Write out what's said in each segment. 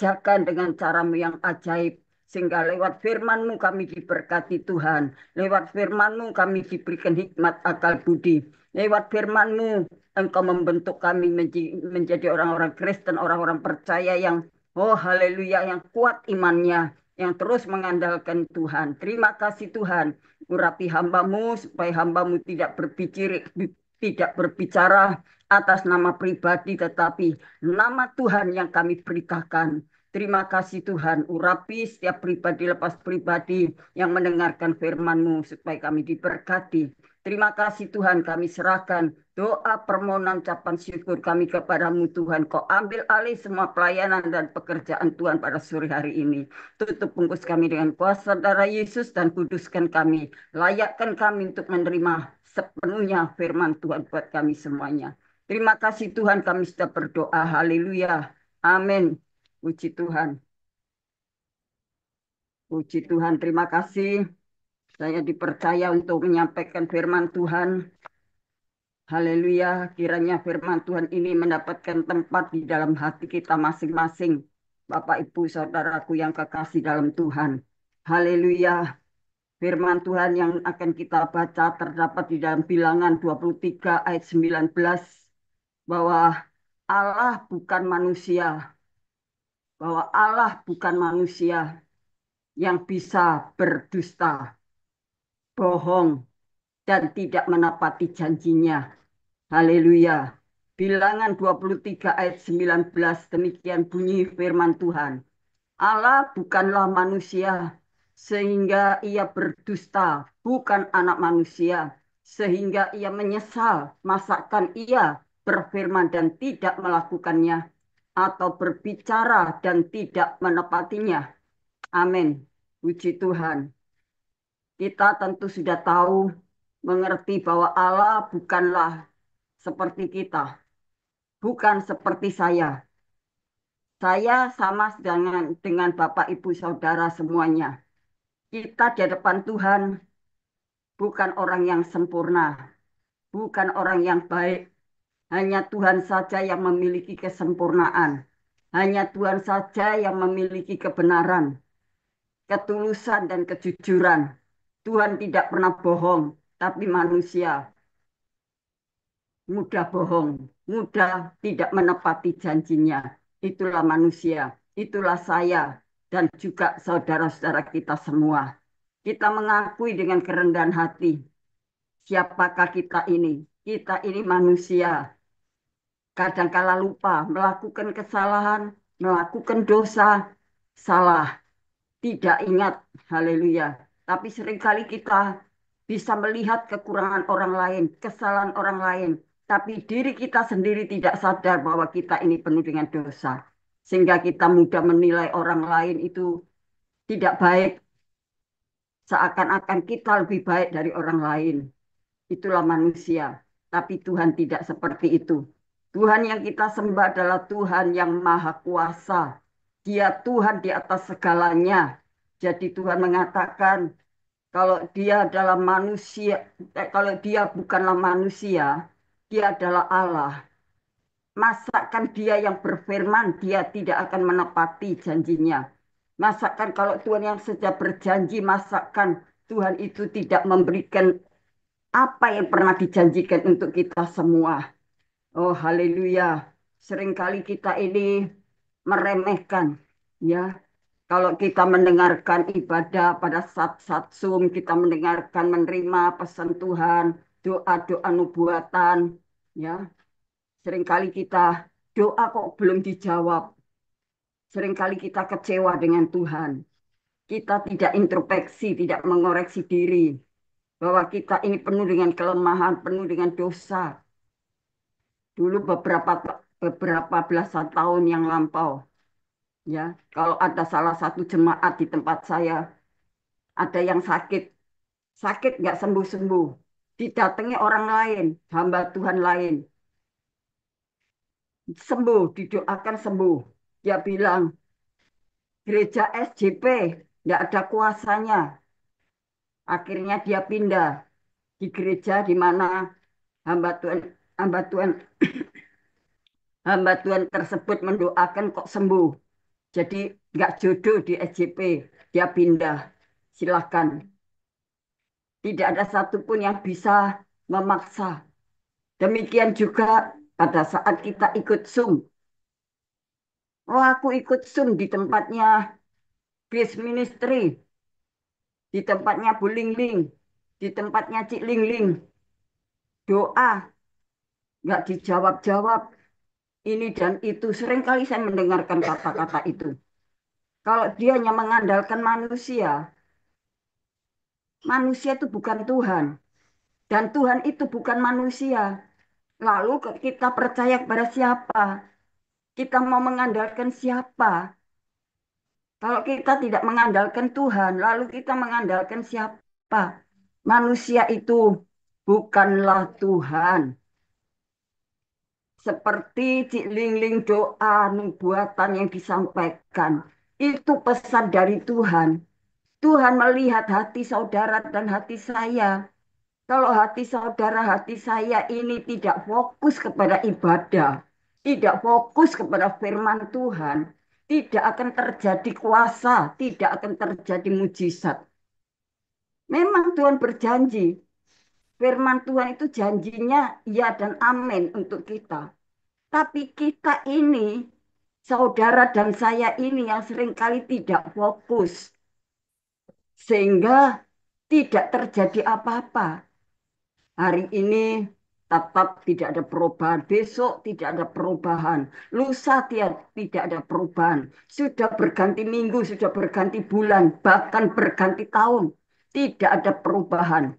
kerjakan dengan caramu yang ajaib. Sehingga lewat firman-Mu kami diberkati Tuhan. Lewat firman-Mu kami diberikan hikmat akal budi. Lewat firman-Mu Engkau membentuk kami menjadi orang-orang Kristen, orang-orang percaya yang, oh haleluya, yang kuat imannya, yang terus mengandalkan Tuhan. Terima kasih Tuhan. Urapi hamba-Mu supaya hamba-Mu tidak berbicara atas nama pribadi, tetapi nama Tuhan yang kami beritakan. Terima kasih Tuhan, urapi setiap pribadi lepas pribadi yang mendengarkan firman-Mu supaya kami diberkati. Terima kasih Tuhan, kami serahkan doa permohonan ucapan syukur kami kepadamu Tuhan. Kau ambil alih semua pelayanan dan pekerjaan Tuhan pada sore hari ini. Tutup bungkus kami dengan kuasa darah Yesus dan kuduskan kami. Layakkan kami untuk menerima sepenuhnya firman Tuhan buat kami semuanya. Terima kasih Tuhan, kami sudah berdoa. Haleluya. Amin. Puji Tuhan. Puji Tuhan. Terima kasih. Saya dipercaya untuk menyampaikan firman Tuhan. Haleluya. Kiranya firman Tuhan ini mendapatkan tempat di dalam hati kita masing-masing. Bapak, Ibu, Saudaraku yang kekasih dalam Tuhan. Haleluya. Firman Tuhan yang akan kita baca terdapat di dalam Bilangan 23 ayat 19. Bahwa Allah bukan manusia. Bahwa Allah bukan manusia yang bisa berdusta, bohong, dan tidak menepati janjinya. Haleluya. Bilangan 23 ayat 19, demikian bunyi firman Tuhan. Allah bukanlah manusia sehingga ia berdusta, bukan anak manusia sehingga ia menyesal. Masakan ia berfirman dan tidak melakukannya, atau berbicara dan tidak menepatinya. Amin. Puji Tuhan. Kita tentu sudah tahu, mengerti bahwa Allah bukanlah seperti kita, bukan seperti saya. Saya sama dengan Bapak, Ibu, Saudara semuanya. Kita di hadapan Tuhan bukan orang yang sempurna, bukan orang yang baik. Hanya Tuhan saja yang memiliki kesempurnaan. Hanya Tuhan saja yang memiliki kebenaran, ketulusan, dan kejujuran. Tuhan tidak pernah bohong, tapi manusia mudah bohong, mudah tidak menepati janjinya. Itulah manusia, itulah saya, dan juga saudara-saudara kita semua. Kita mengakui dengan kerendahan hati, siapakah kita ini? Kita ini manusia. Kadangkala lupa, melakukan kesalahan, melakukan dosa, salah, tidak ingat. Haleluya. Tapi seringkali kita bisa melihat kekurangan orang lain, kesalahan orang lain. Tapi diri kita sendiri tidak sadar bahwa kita ini penuh dengan dosa. Sehingga kita mudah menilai orang lain itu tidak baik. Seakan-akan kita lebih baik dari orang lain. Itulah manusia. Tapi Tuhan tidak seperti itu. Tuhan yang kita sembah adalah Tuhan yang maha kuasa. Dia Tuhan di atas segalanya. Jadi Tuhan mengatakan, kalau dia adalah manusia, kalau dia bukanlah manusia, dia adalah Allah. Masakan dia yang berfirman, dia tidak akan menepati janjinya. Masakan kalau Tuhan yang sudah berjanji, masakan Tuhan itu tidak memberikan apa yang pernah dijanjikan untuk kita semua. Oh haleluya. Seringkali kita ini meremehkan, ya. Kalau kita mendengarkan ibadah pada saat-saat Zoom, kita mendengarkan menerima pesan Tuhan, doa-doa nubuatan, ya. Seringkali kita doa kok belum dijawab. Seringkali kita kecewa dengan Tuhan. Kita tidak introspeksi, tidak mengoreksi diri bahwa kita ini penuh dengan kelemahan, penuh dengan dosa. Dulu beberapa belasan tahun yang lampau, ya, kalau ada salah satu jemaat di tempat saya, ada yang sakit, sakit nggak sembuh-sembuh, didatangi orang lain, hamba Tuhan lain, sembuh, didoakan sembuh. Dia bilang, gereja SJP nggak ada kuasanya. Akhirnya dia pindah di gereja di mana hamba Tuhan, hamba Tuhan, hamba Tuhan tersebut mendoakan kok sembuh. Jadi nggak jodoh di SJP, dia pindah. Silahkan. Tidak ada satupun yang bisa memaksa. Demikian juga pada saat kita ikut Zoom. Oh, aku ikut Zoom di tempatnya Grace Ministry, di tempatnya Bu Lingling, di tempatnya Cik Lingling. Doa nggak dijawab-jawab. Ini dan itu. Seringkali saya mendengarkan kata-kata itu. Kalau dia hanya mengandalkan manusia, manusia itu bukan Tuhan. Dan Tuhan itu bukan manusia. Lalu kita percaya kepada siapa? Kita mau mengandalkan siapa? Kalau kita tidak mengandalkan Tuhan, lalu kita mengandalkan siapa? Manusia itu bukanlah Tuhan. Seperti Cik Lingling doa nubuatan yang disampaikan. Itu pesan dari Tuhan. Tuhan melihat hati saudara dan hati saya. Kalau hati saudara, hati saya ini tidak fokus kepada ibadah, tidak fokus kepada firman Tuhan, tidak akan terjadi kuasa, tidak akan terjadi mujizat. Memang Tuhan berjanji, firman Tuhan itu janjinya ya dan amin untuk kita. Tapi kita ini, saudara dan saya ini yang seringkali tidak fokus, sehingga tidak terjadi apa-apa. Hari ini tetap tidak ada perubahan, besok tidak ada perubahan, lusa tidak ada perubahan. Sudah berganti minggu, sudah berganti bulan, bahkan berganti tahun, tidak ada perubahan.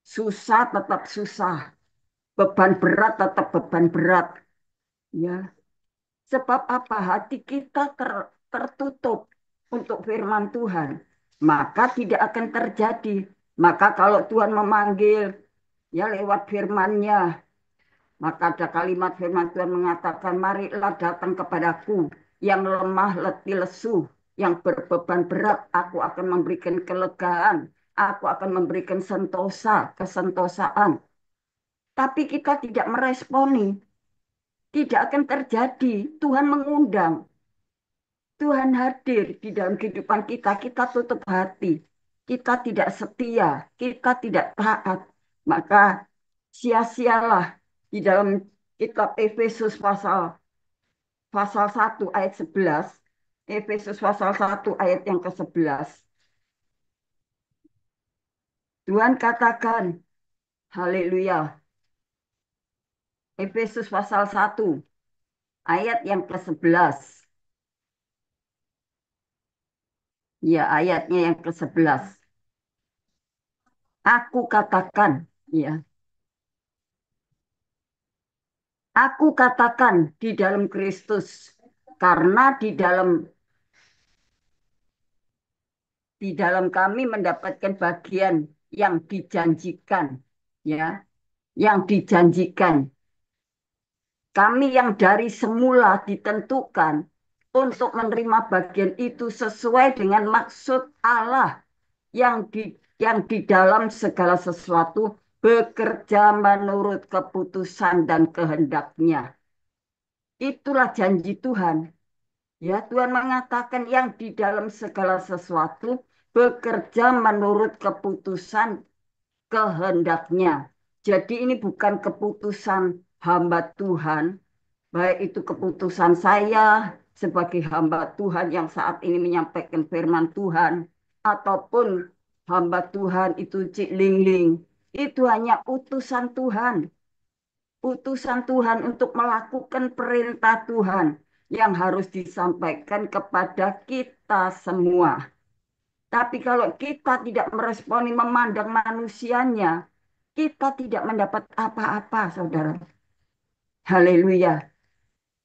Susah tetap susah, beban berat tetap beban berat. Ya, sebab apa? Hati kita tertutup untuk firman Tuhan, maka tidak akan terjadi. Maka kalau Tuhan memanggil, ya lewat firman-Nya, maka ada kalimat firman Tuhan mengatakan, marilah datang kepadaku yang lemah, letih, lesu, yang berbeban berat, aku akan memberikan kelegaan, aku akan memberikan sentosa, kesentosaan. Tapi kita tidak meresponi, tidak akan terjadi. Tuhan mengundang, Tuhan hadir di dalam kehidupan kita, kita tutup hati, kita tidak setia, kita tidak taat, maka sia-sialah di dalam kitab Efesus pasal 1 ayat 11. Efesus pasal 1 ayat yang ke-11. Tuhan katakan, haleluya. Efesus pasal 1 ayat yang ke-11. Ya, ayatnya yang ke-11. Aku katakan, ya, aku katakan di dalam Kristus, karena di dalam kami mendapatkan bagian yang dijanjikan, ya, yang dijanjikan. Kami yang dari semula ditentukan untuk menerima bagian itu sesuai dengan maksud Allah yang di dalam segala sesuatu bekerja menurut keputusan dan kehendaknya. Itulah janji Tuhan. Ya, Tuhan mengatakan yang di dalam segala sesuatu bekerja menurut keputusan kehendaknya. Jadi ini bukan keputusan hamba Tuhan, baik itu keputusan saya sebagai hamba Tuhan yang saat ini menyampaikan firman Tuhan, ataupun hamba Tuhan itu Cik Lingling. Itu hanya utusan Tuhan. Utusan Tuhan untuk melakukan perintah Tuhan yang harus disampaikan kepada kita semua. Tapi kalau kita tidak meresponi memandang manusianya, kita tidak mendapat apa-apa, saudara. Haleluya.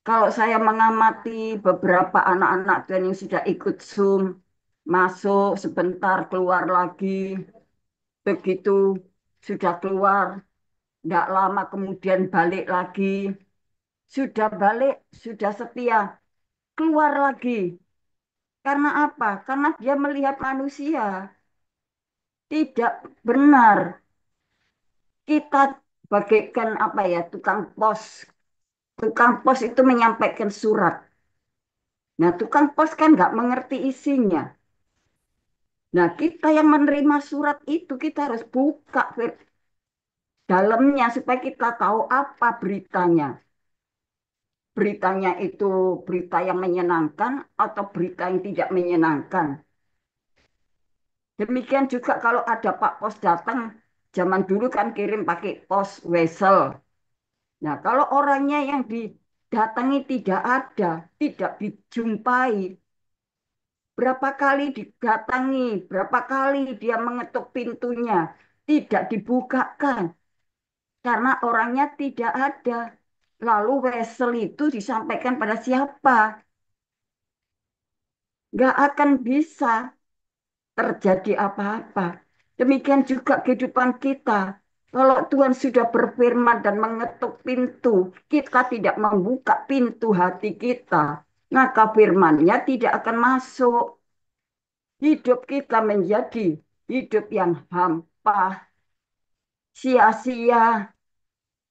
Kalau saya mengamati beberapa anak-anak Tuhan yang sudah ikut Zoom, masuk sebentar, keluar lagi, begitu sudah keluar, tidak lama kemudian balik lagi, sudah balik, sudah setia, keluar lagi. Karena apa? Karena dia melihat manusia. Tidak benar. Kita bagaikan apa ya, tukang pos. Tukang pos itu menyampaikan surat. Nah, tukang pos kan nggak mengerti isinya. Nah, kita yang menerima surat itu, kita harus buka dalamnya supaya kita tahu apa beritanya. Beritanya itu berita yang menyenangkan atau berita yang tidak menyenangkan. Demikian juga kalau ada Pak Pos datang, zaman dulu kan kirim pakai pos wesel. Nah, kalau orangnya yang didatangi tidak ada, tidak dijumpai, berapa kali didatangi, berapa kali dia mengetuk pintunya, tidak dibukakan karena orangnya tidak ada. Lalu wesel itu disampaikan pada siapa? Nggak akan bisa terjadi apa-apa. Demikian juga kehidupan kita. Kalau Tuhan sudah berfirman dan mengetuk pintu, kita tidak membuka pintu hati kita, maka firman-Nya tidak akan masuk. Hidup kita menjadi hidup yang hampa, sia-sia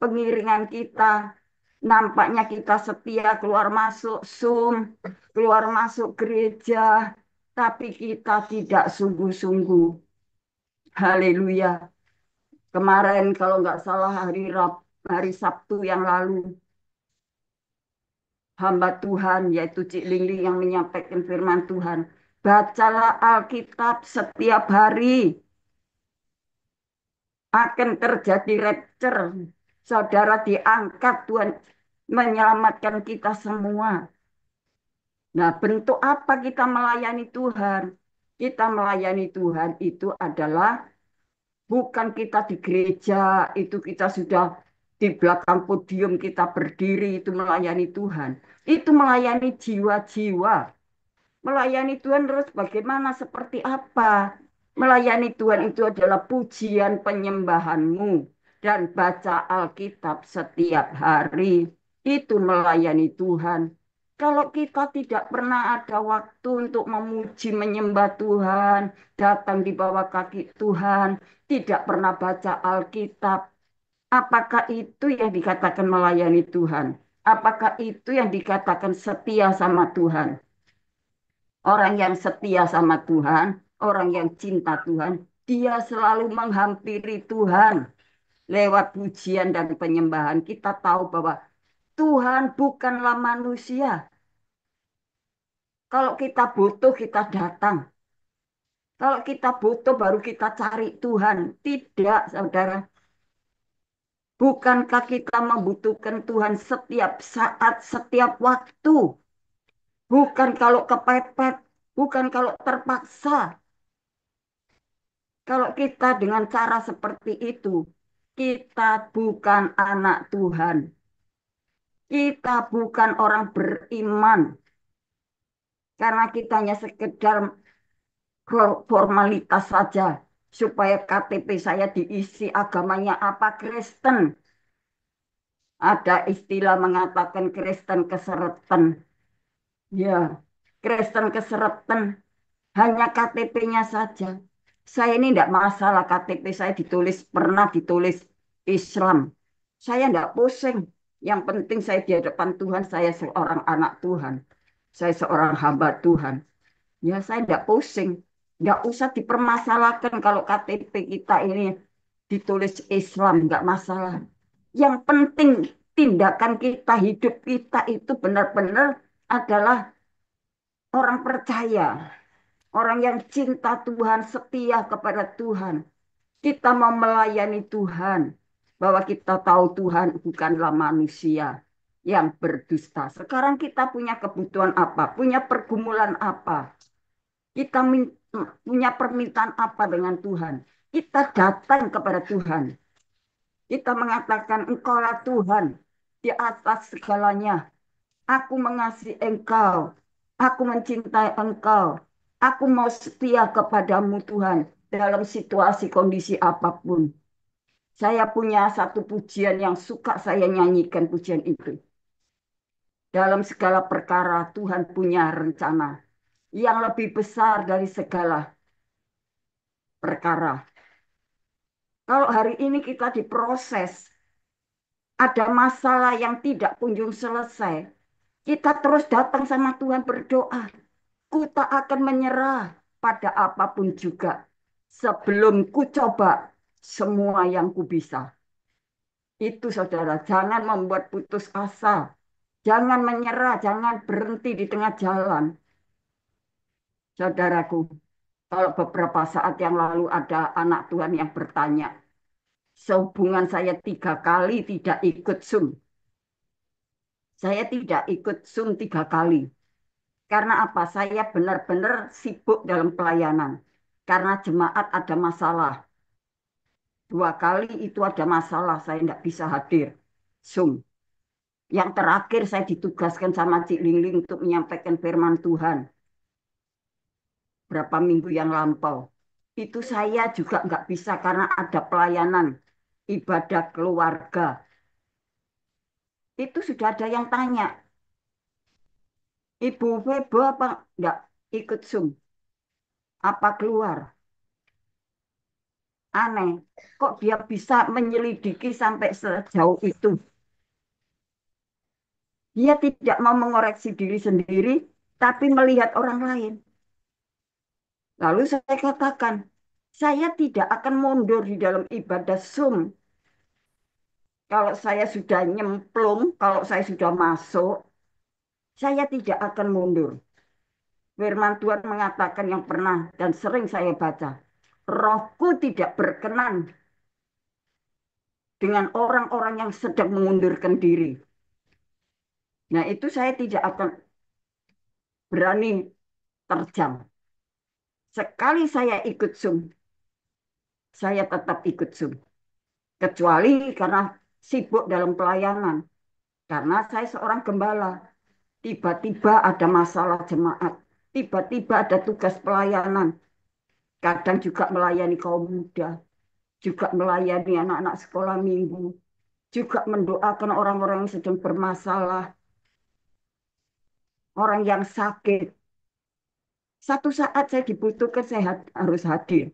pengiringan kita. Nampaknya kita setia keluar masuk Zoom, keluar masuk gereja, tapi kita tidak sungguh-sungguh. Haleluya. Kemarin kalau nggak salah hari Sabtu yang lalu, hamba Tuhan yaitu Cik Lingling yang menyampaikan firman Tuhan. Bacalah Alkitab setiap hari. Akan terjadi rapture. Saudara diangkat Tuhan menyelamatkan kita semua. Nah, bentuk apa kita melayani Tuhan? Kita melayani Tuhan itu adalah bukan kita di gereja, itu kita sudah di belakang podium kita berdiri itu melayani Tuhan. Itu melayani jiwa-jiwa. Melayani Tuhan terus bagaimana, seperti apa? Melayani Tuhan itu adalah pujian penyembahanmu dan baca Alkitab setiap hari. Itu melayani Tuhan. Kalau kita tidak pernah ada waktu untuk memuji menyembah Tuhan, datang di bawah kaki Tuhan, tidak pernah baca Alkitab, apakah itu yang dikatakan melayani Tuhan? Apakah itu yang dikatakan setia sama Tuhan? Orang yang setia sama Tuhan, orang yang cinta Tuhan, dia selalu menghampiri Tuhan lewat pujian dan penyembahan. Kita tahu bahwa Tuhan bukanlah manusia. Kalau kita butuh, kita datang. Kalau kita butuh, baru kita cari Tuhan. Tidak, saudara. Bukankah kita membutuhkan Tuhan setiap saat, setiap waktu? Bukan kalau kepepet, bukan kalau terpaksa. Kalau kita dengan cara seperti itu, kita bukan anak Tuhan. Kita bukan orang beriman. Karena kita hanya sekedar formalitas saja. Supaya KTP saya diisi agamanya apa, Kristen. Ada istilah mengatakan Kristen keseretan. Ya, Kristen keseretan. Hanya KTP-nya saja. Saya ini tidak masalah KTP saya pernah ditulis Islam. Saya tidak pusing. Yang penting saya di hadapan Tuhan, saya seorang anak Tuhan. Saya seorang hamba Tuhan. Ya saya tidak pusing. Tidak usah dipermasalahkan kalau KTP kita ini ditulis Islam, nggak masalah. Yang penting tindakan kita, hidup kita itu benar-benar adalah orang percaya. Orang yang cinta Tuhan, setia kepada Tuhan. Kita mau melayani Tuhan. Bahwa kita tahu Tuhan bukanlah manusia yang berdusta. Sekarang kita punya kebutuhan apa? Punya pergumulan apa? Kita punya permintaan apa dengan Tuhan? Kita datang kepada Tuhan. Kita mengatakan, Engkaulah Tuhan di atas segalanya. Aku mengasihi Engkau. Aku mencintai Engkau. Aku mau setia kepadamu Tuhan dalam situasi kondisi apapun. Saya punya satu pujian yang suka saya nyanyikan pujian itu. Dalam segala perkara Tuhan punya rencana yang lebih besar dari segala perkara. Kalau hari ini kita diproses, ada masalah yang tidak kunjung selesai, Kita terus datang sama Tuhan berdoa. Ku tak akan menyerah pada apapun juga. Sebelum ku coba semua yang ku bisa. Itu saudara, jangan membuat putus asa. Jangan menyerah, jangan berhenti di tengah jalan. Saudaraku, kalau beberapa saat yang lalu ada anak Tuhan yang bertanya, sehubungan saya 3 kali tidak ikut Zoom. Saya tidak ikut Zoom 3 kali. Karena apa? Saya benar-benar sibuk dalam pelayanan. Karena jemaat ada masalah. 2 kali itu ada masalah, saya tidak bisa hadir. Zoom. Yang terakhir saya ditugaskan sama Cik Lingling untuk menyampaikan firman Tuhan. Berapa minggu yang lampau. Itu saya juga nggak bisa karena ada pelayanan ibadah keluarga. Itu sudah ada yang tanya, Ibu Febo apa nggak ikut Zoom? Apa keluar? Aneh, kok dia bisa menyelidiki sampai sejauh itu? Dia tidak mau mengoreksi diri sendiri, tapi melihat orang lain. Lalu saya katakan, saya tidak akan mundur di dalam ibadah Zoom. Kalau saya sudah nyemplung, kalau saya sudah masuk, saya tidak akan mundur. Firman Tuhan mengatakan yang pernah dan sering saya baca. Rohku tidak berkenan dengan orang-orang yang sedang mengundurkan diri. Nah itu saya tidak akan berani terjang. Sekali saya ikut Zoom, saya tetap ikut Zoom. Kecuali karena sibuk dalam pelayanan. Karena saya seorang gembala. Tiba-tiba ada masalah jemaat. Tiba-tiba ada tugas pelayanan. Kadang juga melayani kaum muda. Juga melayani anak-anak sekolah minggu. Juga mendoakan orang-orang yang sedang bermasalah. Orang yang sakit. Satu saat saya dibutuhkan, saya harus hadir.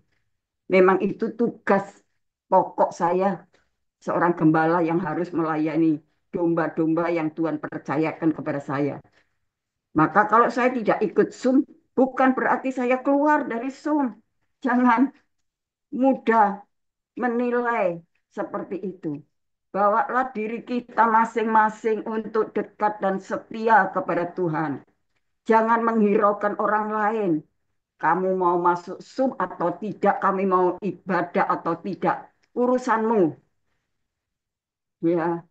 Memang itu tugas pokok saya. Seorang gembala yang harus melayani domba-domba yang Tuhan percayakan kepada saya. Maka kalau saya tidak ikut Zoom, bukan berarti saya keluar dari Zoom. Jangan mudah menilai seperti itu. Bawalah diri kita masing-masing untuk dekat dan setia kepada Tuhan. Jangan menghiraukan orang lain. Kamu mau masuk Zoom atau tidak, kami mau ibadah atau tidak. Urusanmu. Ya,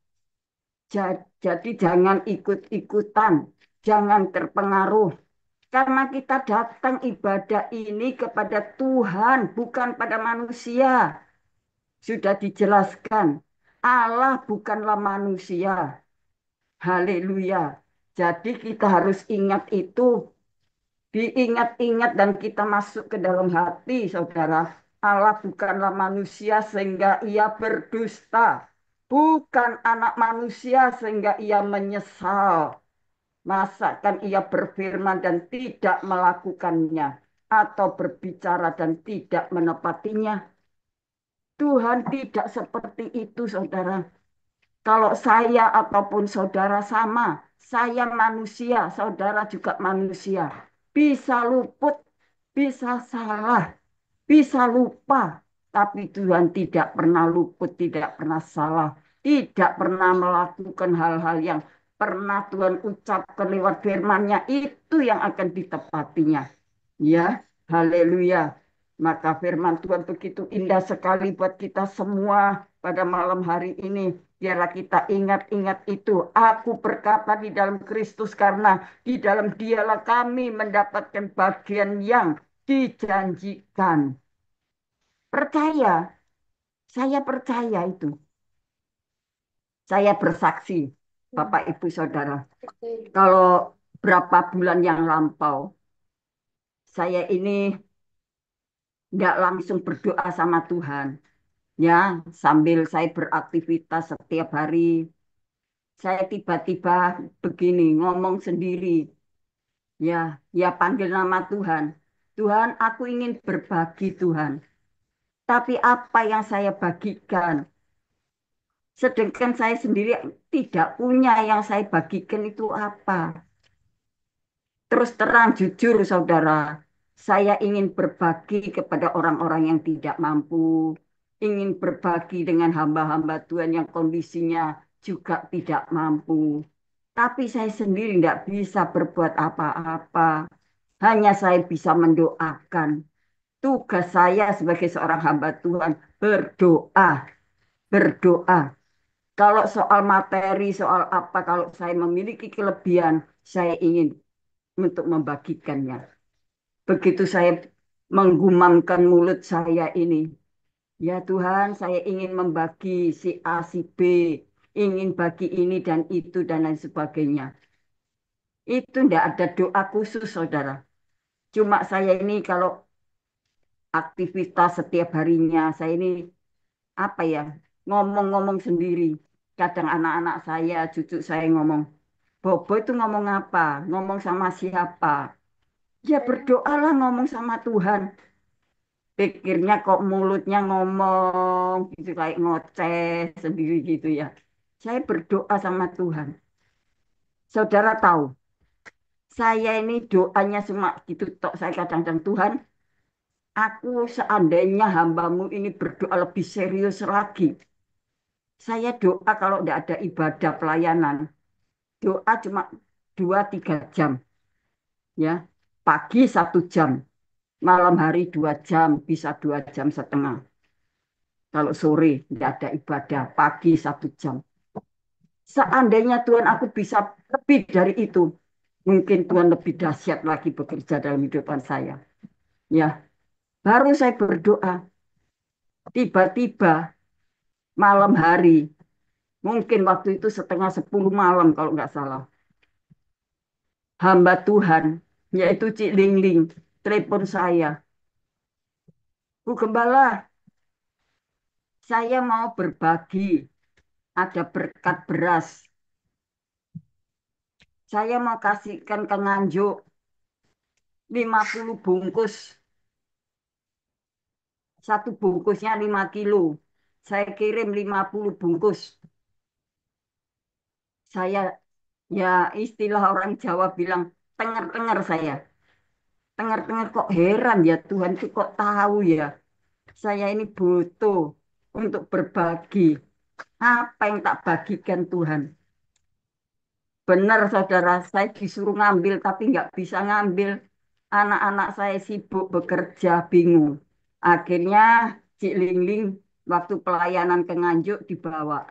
jadi jangan ikut-ikutan. Jangan terpengaruh. Karena kita datang ibadah ini kepada Tuhan, bukan pada manusia. Sudah dijelaskan, Allah bukanlah manusia. Haleluya. Jadi kita harus ingat itu, diingat-ingat dan kita masuk ke dalam hati, saudara. Allah bukanlah manusia sehingga ia berdusta. Bukan anak manusia sehingga ia menyesal. Masakan ia berfirman dan tidak melakukannya, atau berbicara dan tidak menepatinya? Tuhan tidak seperti itu, saudara. Kalau saya ataupun saudara sama, saya manusia, saudara juga manusia. Bisa luput, bisa salah, bisa lupa. Tapi Tuhan tidak pernah luput, tidak pernah salah. Tidak pernah melakukan hal-hal yang pernah Tuhan ucapkan lewat firman-Nya. Itu yang akan ditepatinya. Ya, haleluya. Maka firman Tuhan begitu indah sekali buat kita semua pada malam hari ini. Biarlah kita ingat-ingat itu. Aku berkata di dalam Kristus karena di dalam Dialah kami mendapatkan bagian yang dijanjikan. Percaya, saya percaya itu. Saya bersaksi, Bapak Ibu Saudara. Kalau berapa bulan yang lampau, saya ini nggak langsung berdoa sama Tuhan. Ya, sambil saya beraktivitas setiap hari, saya tiba-tiba begini, ngomong sendiri. Ya, ya panggil nama Tuhan. Tuhan, aku ingin berbagi Tuhan. Tapi apa yang saya bagikan? Sedangkan saya sendiri tidak punya yang saya bagikan itu apa. Terus terang jujur saudara, saya ingin berbagi kepada orang-orang yang tidak mampu, ingin berbagi dengan hamba-hamba Tuhan yang kondisinya juga tidak mampu. Tapi saya sendiri tidak bisa berbuat apa-apa. Hanya saya bisa mendoakan. Tugas saya sebagai seorang hamba Tuhan berdoa, berdoa. Kalau soal materi, soal apa, kalau saya memiliki kelebihan, saya ingin untuk membagikannya. Begitu saya menggumamkan mulut saya ini, ya Tuhan, saya ingin membagi si A, si B, ingin bagi ini dan itu dan lain sebagainya. Itu tidak ada doa khusus, saudara. Cuma saya ini kalau aktivitas setiap harinya, saya ini apa ya, ngomong-ngomong sendiri. Kadang anak-anak saya, cucu saya ngomong, Bobo itu ngomong apa? Ngomong sama siapa? Ya berdoalah ngomong sama Tuhan. Pikirnya kok mulutnya ngomong gitu kayak ngoceh sendiri gitu ya. Saya berdoa sama Tuhan. Saudara tahu, saya ini doanya cuma gitu tok. Saya kadang-kadang Tuhan, aku seandainya hambamu ini berdoa lebih serius lagi. Saya doa kalau tidak ada ibadah pelayanan, doa cuma 2-3 jam ya. Pagi 1 jam, malam hari 2 jam, bisa 2 jam setengah. Kalau sore tidak ada ibadah, pagi 1 jam. Seandainya Tuhan aku bisa lebih dari itu, mungkin Tuhan lebih dahsyat lagi bekerja dalam kehidupan saya. Ya, baru saya berdoa. Tiba-tiba malam hari, mungkin waktu itu setengah 10 malam kalau nggak salah. Hamba Tuhan, yaitu Cik Lingling, telepon saya. Bu Gembala, saya mau berbagi, ada berkat beras. Saya mau kasihkan ke Nganjuk 50 bungkus. Satu bungkusnya 5 kilo. Saya kirim 50 bungkus. Saya, ya istilah orang Jawa bilang, tengar-tengar saya. Tengar-tengar kok heran ya Tuhan itu kok tahu ya. Saya ini butuh untuk berbagi. Apa yang tak bagikan Tuhan? Benar saudara, saya disuruh ngambil tapi nggak bisa ngambil. Anak-anak saya sibuk bekerja, bingung. Akhirnya Cik Lingling waktu pelayanan ke Nganjuk dibawa.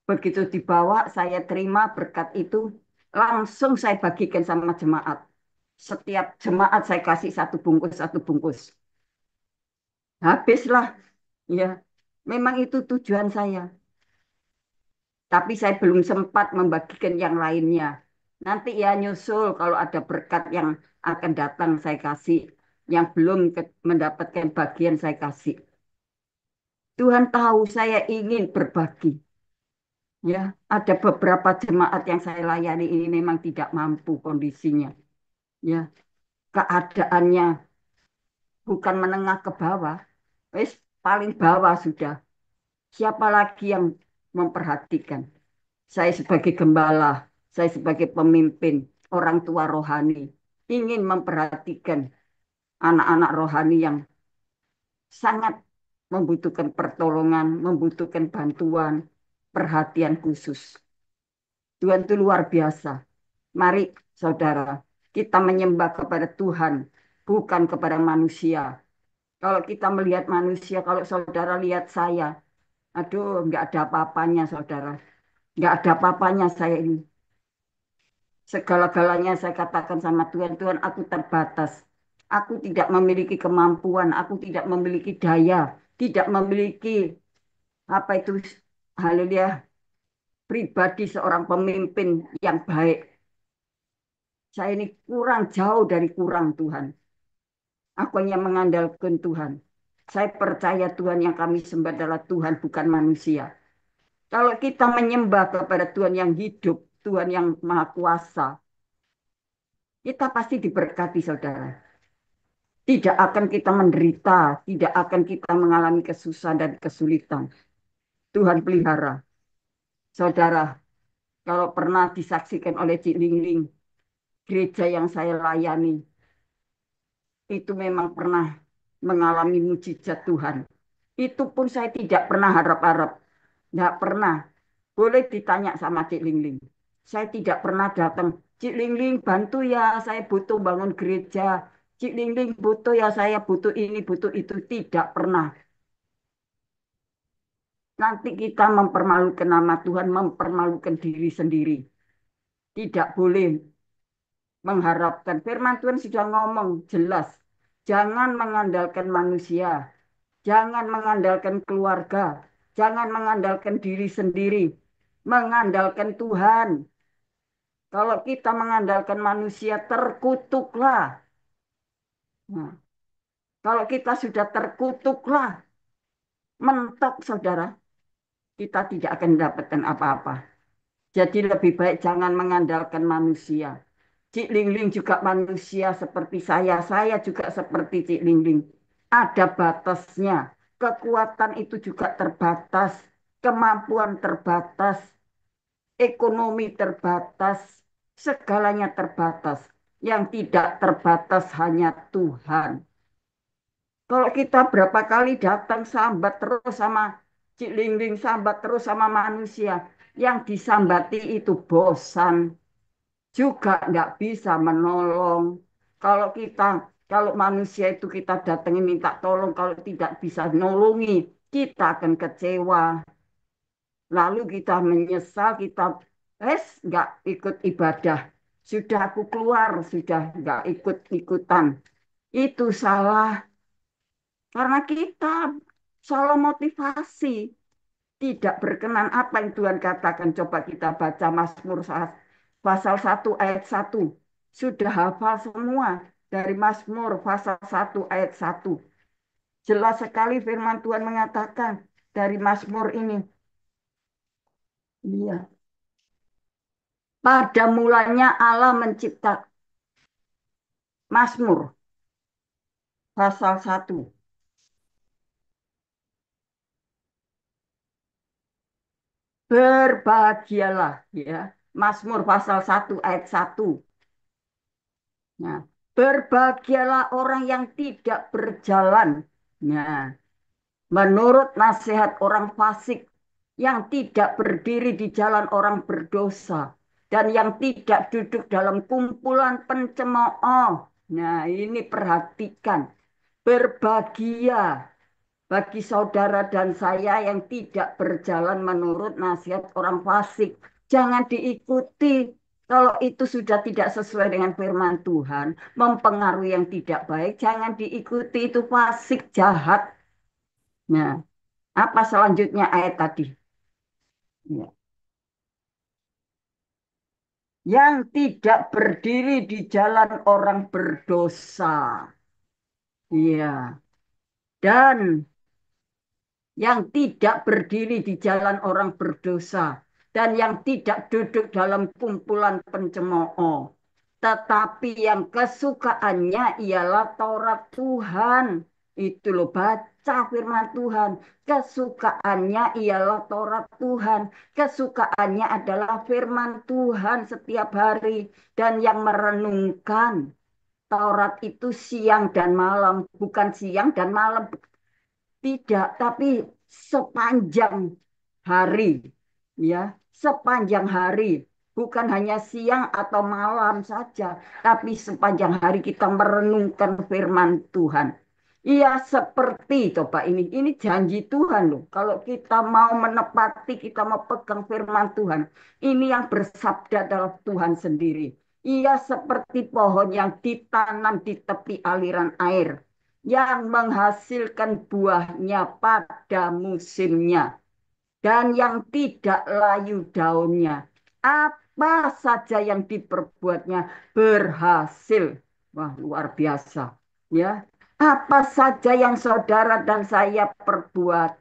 Begitu dibawa, saya terima berkat itu, langsung saya bagikan sama jemaat. Setiap jemaat saya kasih satu bungkus, satu bungkus. Habislah, ya. Memang itu tujuan saya. Tapi saya belum sempat membagikan yang lainnya. Nanti ya nyusul kalau ada berkat yang akan datang saya kasih. Yang belum mendapatkan bagian saya kasih. Tuhan tahu saya ingin berbagi. Ya, ada beberapa jemaat yang saya layani ini memang tidak mampu kondisinya. Ya, keadaannya bukan menengah ke bawah, wis paling bawah sudah. Siapa lagi yang memperhatikan? Saya sebagai gembala, saya sebagai pemimpin, orang tua rohani, ingin memperhatikan anak-anak rohani yang sangat membutuhkan pertolongan, membutuhkan bantuan, perhatian khusus. Tuhan itu luar biasa. Mari, saudara, kita menyembah kepada Tuhan, bukan kepada manusia. Kalau kita melihat manusia, kalau saudara lihat saya, aduh, nggak ada apa-apanya, saudara. Nggak ada apa-apanya saya ini. Segala-galanya saya katakan sama Tuhan, Tuhan aku terbatas. Aku tidak memiliki kemampuan, aku tidak memiliki daya, tidak memiliki apa itu, haleluya, pribadi seorang pemimpin yang baik. Saya ini kurang jauh dari kurang Tuhan. Aku hanya mengandalkan Tuhan. Saya percaya Tuhan yang kami sembah adalah Tuhan bukan manusia. Kalau kita menyembah kepada Tuhan yang hidup, Tuhan yang maha kuasa, kita pasti diberkati saudara. Tidak akan kita menderita, tidak akan kita mengalami kesusahan dan kesulitan. Tuhan pelihara. Saudara, kalau pernah disaksikan oleh Cik Lingling, gereja yang saya layani, itu memang pernah mengalami mujizat Tuhan. Itu pun saya tidak pernah harap-harap. Tidak pernah. Boleh ditanya sama Cik Lingling. Saya tidak pernah datang. Cik Lingling bantu ya, saya butuh bangun gereja. Cik Lingling butuh ya, saya butuh ini, butuh itu. Tidak pernah. Nanti kita mempermalukan nama Tuhan, mempermalukan diri sendiri. Tidak boleh mengharapkan. Firman Tuhan sudah ngomong jelas. Jangan mengandalkan manusia. Jangan mengandalkan keluarga. Jangan mengandalkan diri sendiri. Mengandalkan Tuhan. Kalau kita mengandalkan manusia, terkutuklah. Nah, kalau kita sudah terkutuklah, mentok saudara, kita tidak akan mendapatkan apa-apa. Jadi lebih baik jangan mengandalkan manusia. Cik Lingling juga manusia seperti saya juga seperti Cik Lingling. Ada batasnya. Kekuatan itu juga terbatas. Kemampuan terbatas. Ekonomi terbatas. Segalanya terbatas. Yang tidak terbatas hanya Tuhan. Kalau kita berapa kali datang sambat terus sama Cik Lingling, sambat terus sama manusia. Yang disambati itu bosan. Juga nggak bisa menolong. Kalau kita, kalau manusia itu kita datangi minta tolong, kalau tidak bisa nolongi, kita akan kecewa. Lalu kita menyesal, kita nggak ikut ibadah. Sudah aku keluar, sudah nggak ikut-ikutan. Itu salah. Karena kita salah motivasi. Tidak berkenan apa yang Tuhan katakan. Coba kita baca Mazmur pasal 1 ayat 1. Sudah hafal semua dari Mazmur pasal 1 ayat 1. Jelas sekali firman Tuhan mengatakan dari Mazmur ini. Iya. Pada mulanya Allah mencipta Mazmur pasal 1. Berbahagialah ya. Mazmur pasal 1 ayat 1. Nah, berbahagialah orang yang tidak berjalan. Nah, menurut nasihat orang fasik yang tidak berdiri di jalan orang berdosa dan yang tidak duduk dalam kumpulan pencemooh. Nah, ini perhatikan. Berbahagia bagi saudara dan saya yang tidak berjalan menurut nasihat orang fasik. Jangan diikuti. Kalau itu sudah tidak sesuai dengan firman Tuhan, mempengaruhi yang tidak baik, jangan diikuti. Itu fasik, jahat. Nah, apa selanjutnya ayat tadi? Ya. Yang tidak berdiri di jalan orang berdosa. Iya. Dan yang tidak berdiri di jalan orang berdosa dan yang tidak duduk dalam kumpulan pencemooh, tetapi yang kesukaannya ialah Taurat Tuhan. Itu loh, baca firman Tuhan. Kesukaannya ialah Taurat Tuhan. Kesukaannya adalah firman Tuhan setiap hari. Dan yang merenungkan Taurat itu siang dan malam, bukan siang dan malam. Tidak, tapi sepanjang hari, ya, sepanjang hari, bukan hanya siang atau malam saja, tapi sepanjang hari kita merenungkan firman Tuhan. Iya, seperti coba ini janji Tuhan loh. Kalau kita mau menepati, kita mau pegang firman Tuhan, ini yang bersabda adalah Tuhan sendiri. Ia seperti pohon yang ditanam di tepi aliran air yang menghasilkan buahnya pada musimnya dan yang tidak layu daunnya. Apa saja yang diperbuatnya berhasil. Wah, luar biasa. Ya, apa saja yang saudara dan saya perbuat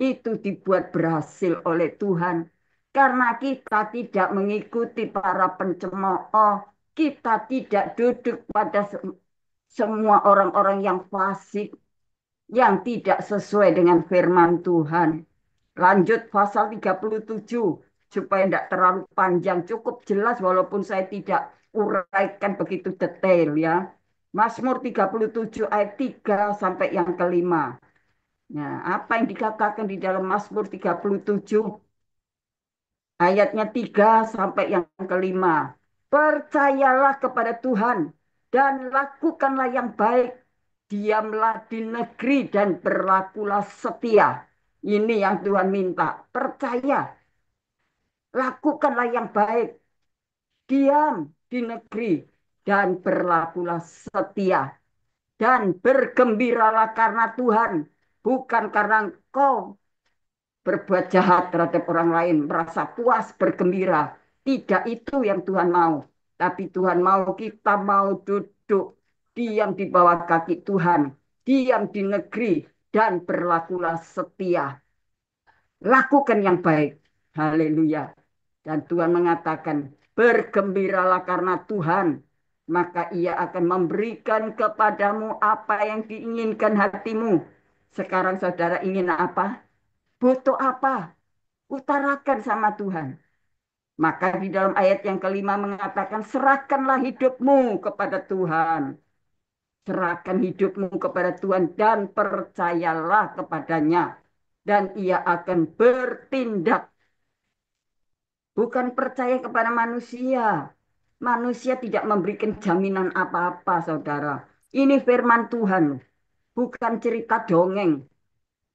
itu dibuat berhasil oleh Tuhan. Karena kita tidak mengikuti para pencemooh, kita tidak duduk pada semua orang-orang yang fasik, yang tidak sesuai dengan firman Tuhan. Lanjut pasal 37 supaya tidak terlalu panjang, cukup jelas walaupun saya tidak uraikan begitu detail ya. Mazmur 37 ayat 3 sampai yang kelima. Nah, apa yang dikatakan di dalam Mazmur 37 ayatnya 3 sampai yang kelima. Percayalah kepada Tuhan dan lakukanlah yang baik. Diamlah di negeri dan berlakulah setia. Ini yang Tuhan minta. Percaya, lakukanlah yang baik. Diam di negeri dan berlakulah setia. Dan bergembiralah karena Tuhan. Bukan karena engkau berbuat jahat terhadap orang lain, merasa puas, bergembira. Tidak itu yang Tuhan mau. Tapi Tuhan mau kita mau duduk, diam di bawah kaki Tuhan, diam di negeri, dan berlakulah setia. Lakukan yang baik. Haleluya. Dan Tuhan mengatakan, bergembiralah karena Tuhan, maka ia akan memberikan kepadamu apa yang diinginkan hatimu. Sekarang saudara ingin apa? Butuh apa? Utarakan sama Tuhan. Maka di dalam ayat yang kelima mengatakan, serahkanlah hidupmu kepada Tuhan. Serahkan hidupmu kepada Tuhan dan percayalah kepadanya. Dan ia akan bertindak. Bukan percaya kepada manusia. Manusia tidak memberikan jaminan apa-apa, saudara. Ini firman Tuhan. Bukan cerita dongeng.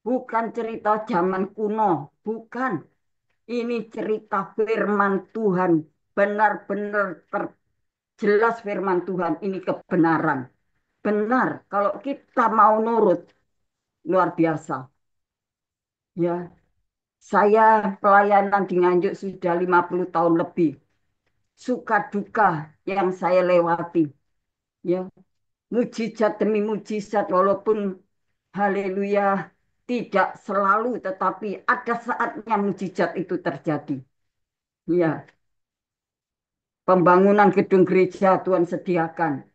Bukan cerita zaman kuno. Bukan. Ini cerita firman Tuhan. Benar-benar terjelas firman Tuhan. Ini kebenaran. Benar. Kalau kita mau nurut. Luar biasa. Ya, saya pelayanan di Nganjuk sudah 50 tahun lebih. Suka duka yang saya lewati. Ya, mujizat demi mujizat walaupun haleluya tidak selalu tetapi ada saatnya mujizat itu terjadi. Ya, pembangunan gedung gereja Tuhan sediakan.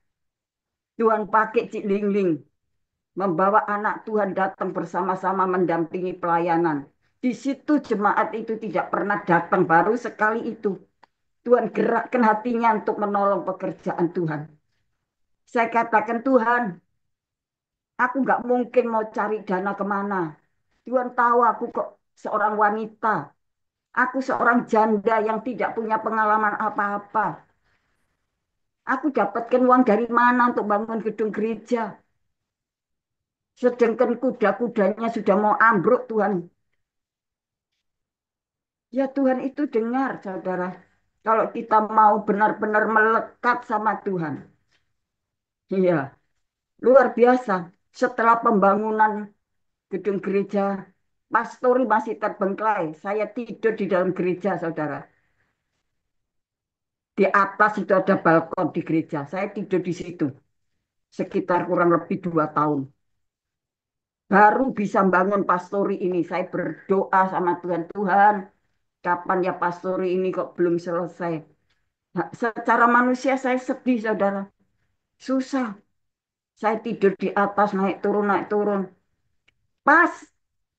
Tuhan pakai Cik Lingling membawa anak Tuhan datang bersama-sama mendampingi pelayanan. Di situ jemaat itu tidak pernah datang, baru sekali itu. Tuhan gerakkan hatinya untuk menolong pekerjaan Tuhan. Saya katakan Tuhan, aku nggak mungkin mau cari dana kemana. Tuhan tahu aku kok seorang wanita. Aku seorang janda yang tidak punya pengalaman apa-apa. Aku dapatkan uang dari mana untuk bangun gedung gereja. Sedangkan kuda-kudanya sudah mau ambruk Tuhan. Ya Tuhan itu dengar saudara. Kalau kita mau benar-benar melekat sama Tuhan. Iya, luar biasa. Setelah pembangunan gedung gereja, pastori masih terbengkelai. Saya tidur di dalam gereja saudara. Di atas itu ada balkon di gereja. Saya tidur di situ. Sekitar kurang lebih 2 tahun. Baru bisa bangun pastori ini. Saya berdoa sama Tuhan. Tuhan, kapan ya pastori ini kok belum selesai? Nah, secara manusia saya sedih, saudara. Susah. Saya tidur di atas, naik turun, naik turun. Pas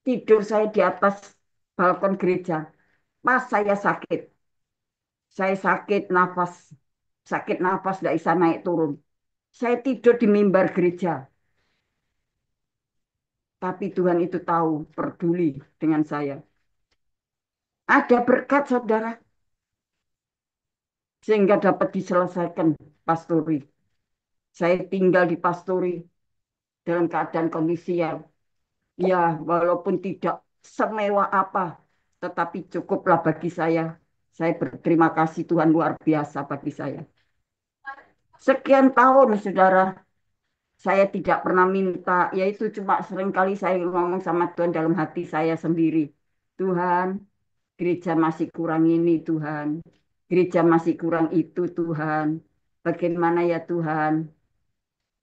tidur saya di atas balkon gereja. Pas saya sakit. Saya sakit nafas, tidak bisa naik turun. Saya tidur di mimbar gereja. Tapi Tuhan itu tahu, peduli dengan saya. Ada berkat, saudara. Sehingga dapat diselesaikan pastori. Saya tinggal di pastori dalam keadaan kondisi yang ya walaupun tidak semewah apa, tetapi cukuplah bagi saya. Saya berterima kasih Tuhan luar biasa bagi saya. Sekian tahun, saudara, saya tidak pernah minta, yaitu cuma seringkali saya ngomong sama Tuhan dalam hati saya sendiri. Tuhan, gereja masih kurang ini, Tuhan. Gereja masih kurang itu, Tuhan. Bagaimana ya Tuhan?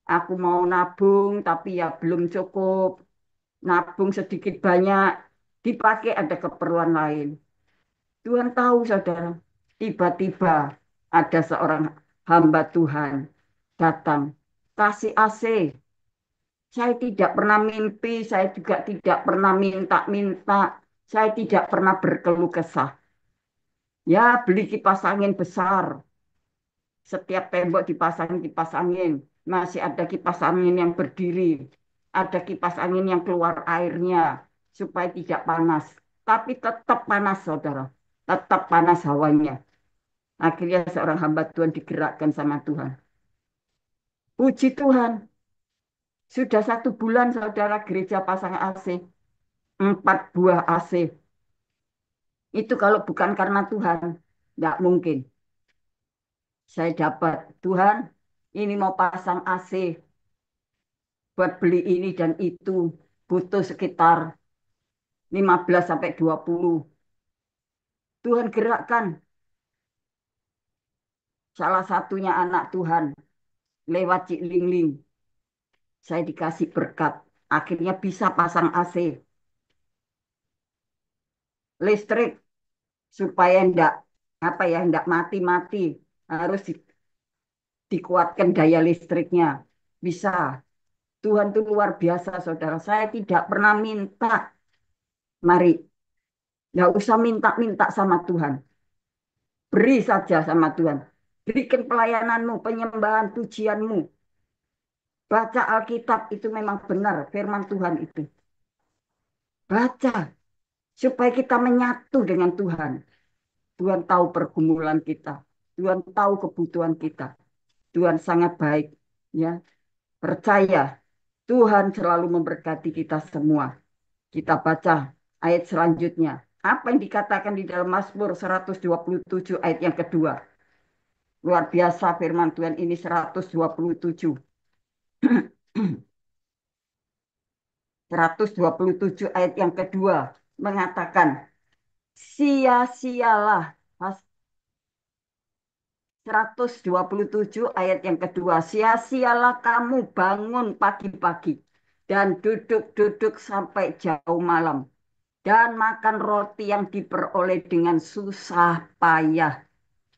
Aku mau nabung, tapi ya belum cukup. Nabung sedikit banyak, dipakai ada keperluan lain. Tuhan tahu, saudara. Tiba-tiba ada seorang hamba Tuhan datang. Kasih AC. Saya tidak pernah mimpi, saya juga tidak pernah minta-minta. Saya tidak pernah berkeluh kesah. Ya, beli kipas angin besar. Setiap tembok dipasang kipas angin. Masih ada kipas angin yang berdiri. Ada kipas angin yang keluar airnya supaya tidak panas. Tapi tetap panas, saudara. Tetap panas hawanya. Akhirnya seorang hamba Tuhan digerakkan sama Tuhan. Puji Tuhan, sudah 1 bulan saudara gereja pasang AC. 4 buah AC. Itu kalau bukan karena Tuhan, nggak mungkin. Saya dapat, Tuhan, ini mau pasang AC buat beli ini dan itu. Butuh sekitar 15 sampai 20. Tuhan gerakkan salah satunya anak Tuhan lewat Cik Lingling. Saya dikasih berkat. Akhirnya bisa pasang AC. Listrik supaya enggak apa ya enggak mati-mati. Harus dikuatkan daya listriknya. Bisa. Tuhan itu luar biasa, saudara. Saya tidak pernah minta. Mari, nggak usah minta-minta sama Tuhan. Beri saja sama Tuhan. Berikan pelayananmu, penyembahan, pujianmu. Baca Alkitab itu memang benar, firman Tuhan itu. Baca, supaya kita menyatu dengan Tuhan. Tuhan tahu pergumulan kita. Tuhan tahu kebutuhan kita. Tuhan sangat baik. Ya, percaya Tuhan selalu memberkati kita semua. Kita baca ayat selanjutnya. Apa yang dikatakan di dalam Mazmur 127 ayat yang kedua? Luar biasa firman Tuhan ini 127. 127 ayat yang kedua mengatakan, sia-sialah. 127 ayat yang kedua, sia-sialah kamu bangun pagi-pagi dan duduk-duduk sampai jauh malam dan makan roti yang diperoleh dengan susah payah.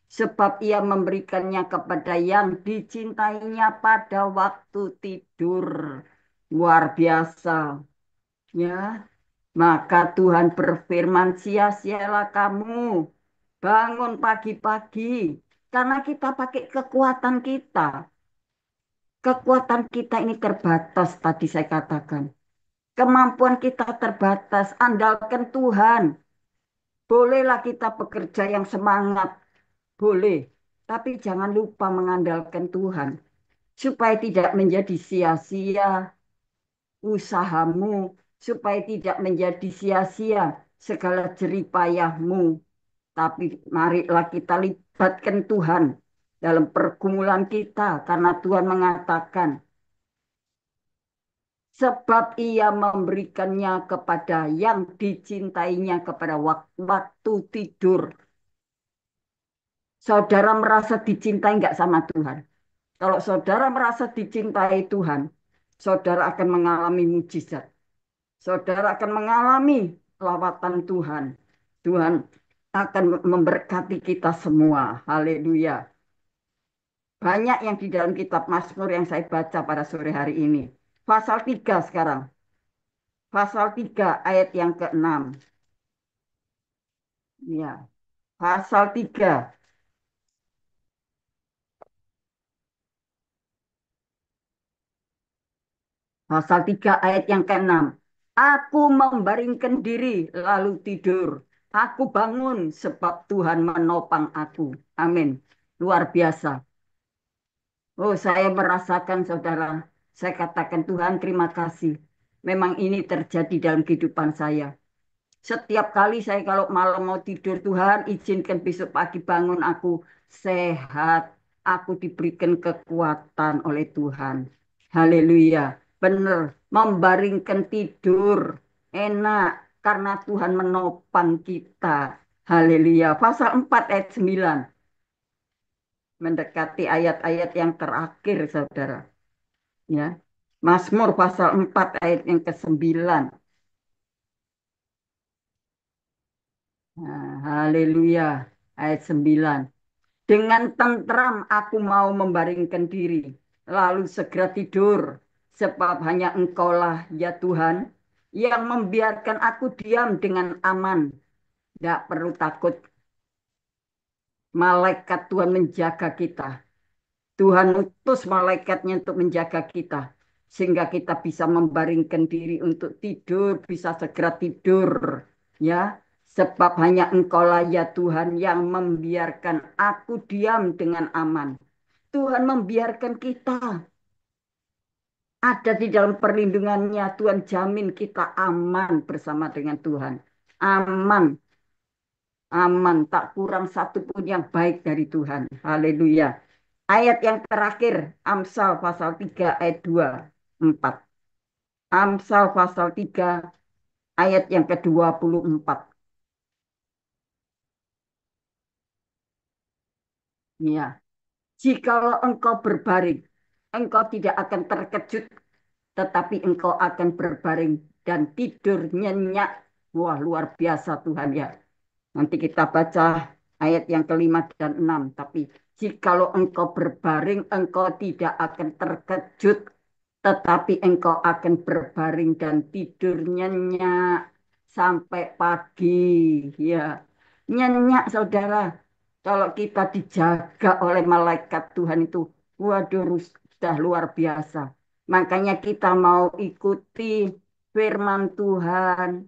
Sebab ia memberikannya kepada yang dicintainya pada waktu tidur. Luar biasa. Ya, maka Tuhan berfirman, sia-sialah kamu. Bangun pagi-pagi. Karena kita pakai kekuatan kita. Kekuatan kita ini terbatas, tadi saya katakan. Kemampuan kita terbatas. Andalkan Tuhan. Bolehlah kita bekerja yang semangat. Boleh. Tapi jangan lupa mengandalkan Tuhan. Supaya tidak menjadi sia-sia usahamu. Supaya tidak menjadi sia-sia segala jerih payahmu. Tapi marilah kita libatkan Tuhan dalam pergumulan kita. Karena Tuhan mengatakan, sebab ia memberikannya kepada yang dicintainya kepada waktu tidur. Saudara merasa dicintai nggak sama Tuhan? Kalau saudara merasa dicintai Tuhan, saudara akan mengalami mujizat. Saudara akan mengalami lawatan Tuhan. Tuhan akan memberkati kita semua. Haleluya. Banyak yang di dalam kitab Mazmur yang saya baca pada sore hari ini. Pasal 3 sekarang. Pasal 3 ayat yang ke-6. Ya, pasal 3. Pasal 3 ayat yang ke-6. Aku membaringkan diri lalu tidur. Aku bangun sebab Tuhan menopang aku. Amin. Luar biasa. Oh, saya merasakan saudara. Saya katakan Tuhan terima kasih. Memang ini terjadi dalam kehidupan saya. Setiap kali saya kalau malam mau tidur, Tuhan izinkan besok pagi bangun aku sehat. Aku diberikan kekuatan oleh Tuhan. Haleluya. Benar. Membaringkan tidur. Enak. Karena Tuhan menopang kita. Haleluya. Pasal 4 ayat 9. Mendekati ayat-ayat yang terakhir, saudara. Ya. Mazmur pasal 4 ayat yang ke-9. Nah, haleluya. Ayat 9. Dengan tentram aku mau membaringkan diri, lalu segera tidur, sebab hanya Engkaulah ya Tuhan yang membiarkan aku diam dengan aman. Tidak perlu takut. Malaikat Tuhan menjaga kita. Tuhan utus malaikatnya untuk menjaga kita. Sehingga kita bisa membaringkan diri untuk tidur, bisa segera tidur. Ya, sebab hanya Engkaulah ya Tuhan yang membiarkan aku diam dengan aman. Tuhan membiarkan kita ada di dalam perlindungannya. Tuhan jamin kita aman bersama dengan Tuhan. Aman, aman, tak kurang satu pun yang baik dari Tuhan. Haleluya. Ayat yang terakhir, Amsal pasal 3 ayat 2, 4. Amsal pasal 3 ayat yang ke-24. Ya, jikalau engkau berbaring, engkau tidak akan terkejut, tetapi engkau akan berbaring dan tidur nyenyak. Wah, luar biasa Tuhan ya. Nanti kita baca ayat yang kelima dan enam. Tapi jikalau engkau berbaring, engkau tidak akan terkejut, tetapi engkau akan berbaring dan tidur nyenyak sampai pagi. Ya, nyenyak saudara. Kalau kita dijaga oleh malaikat Tuhan itu, waduh, sudah luar biasa. Makanya kita mau ikuti firman Tuhan.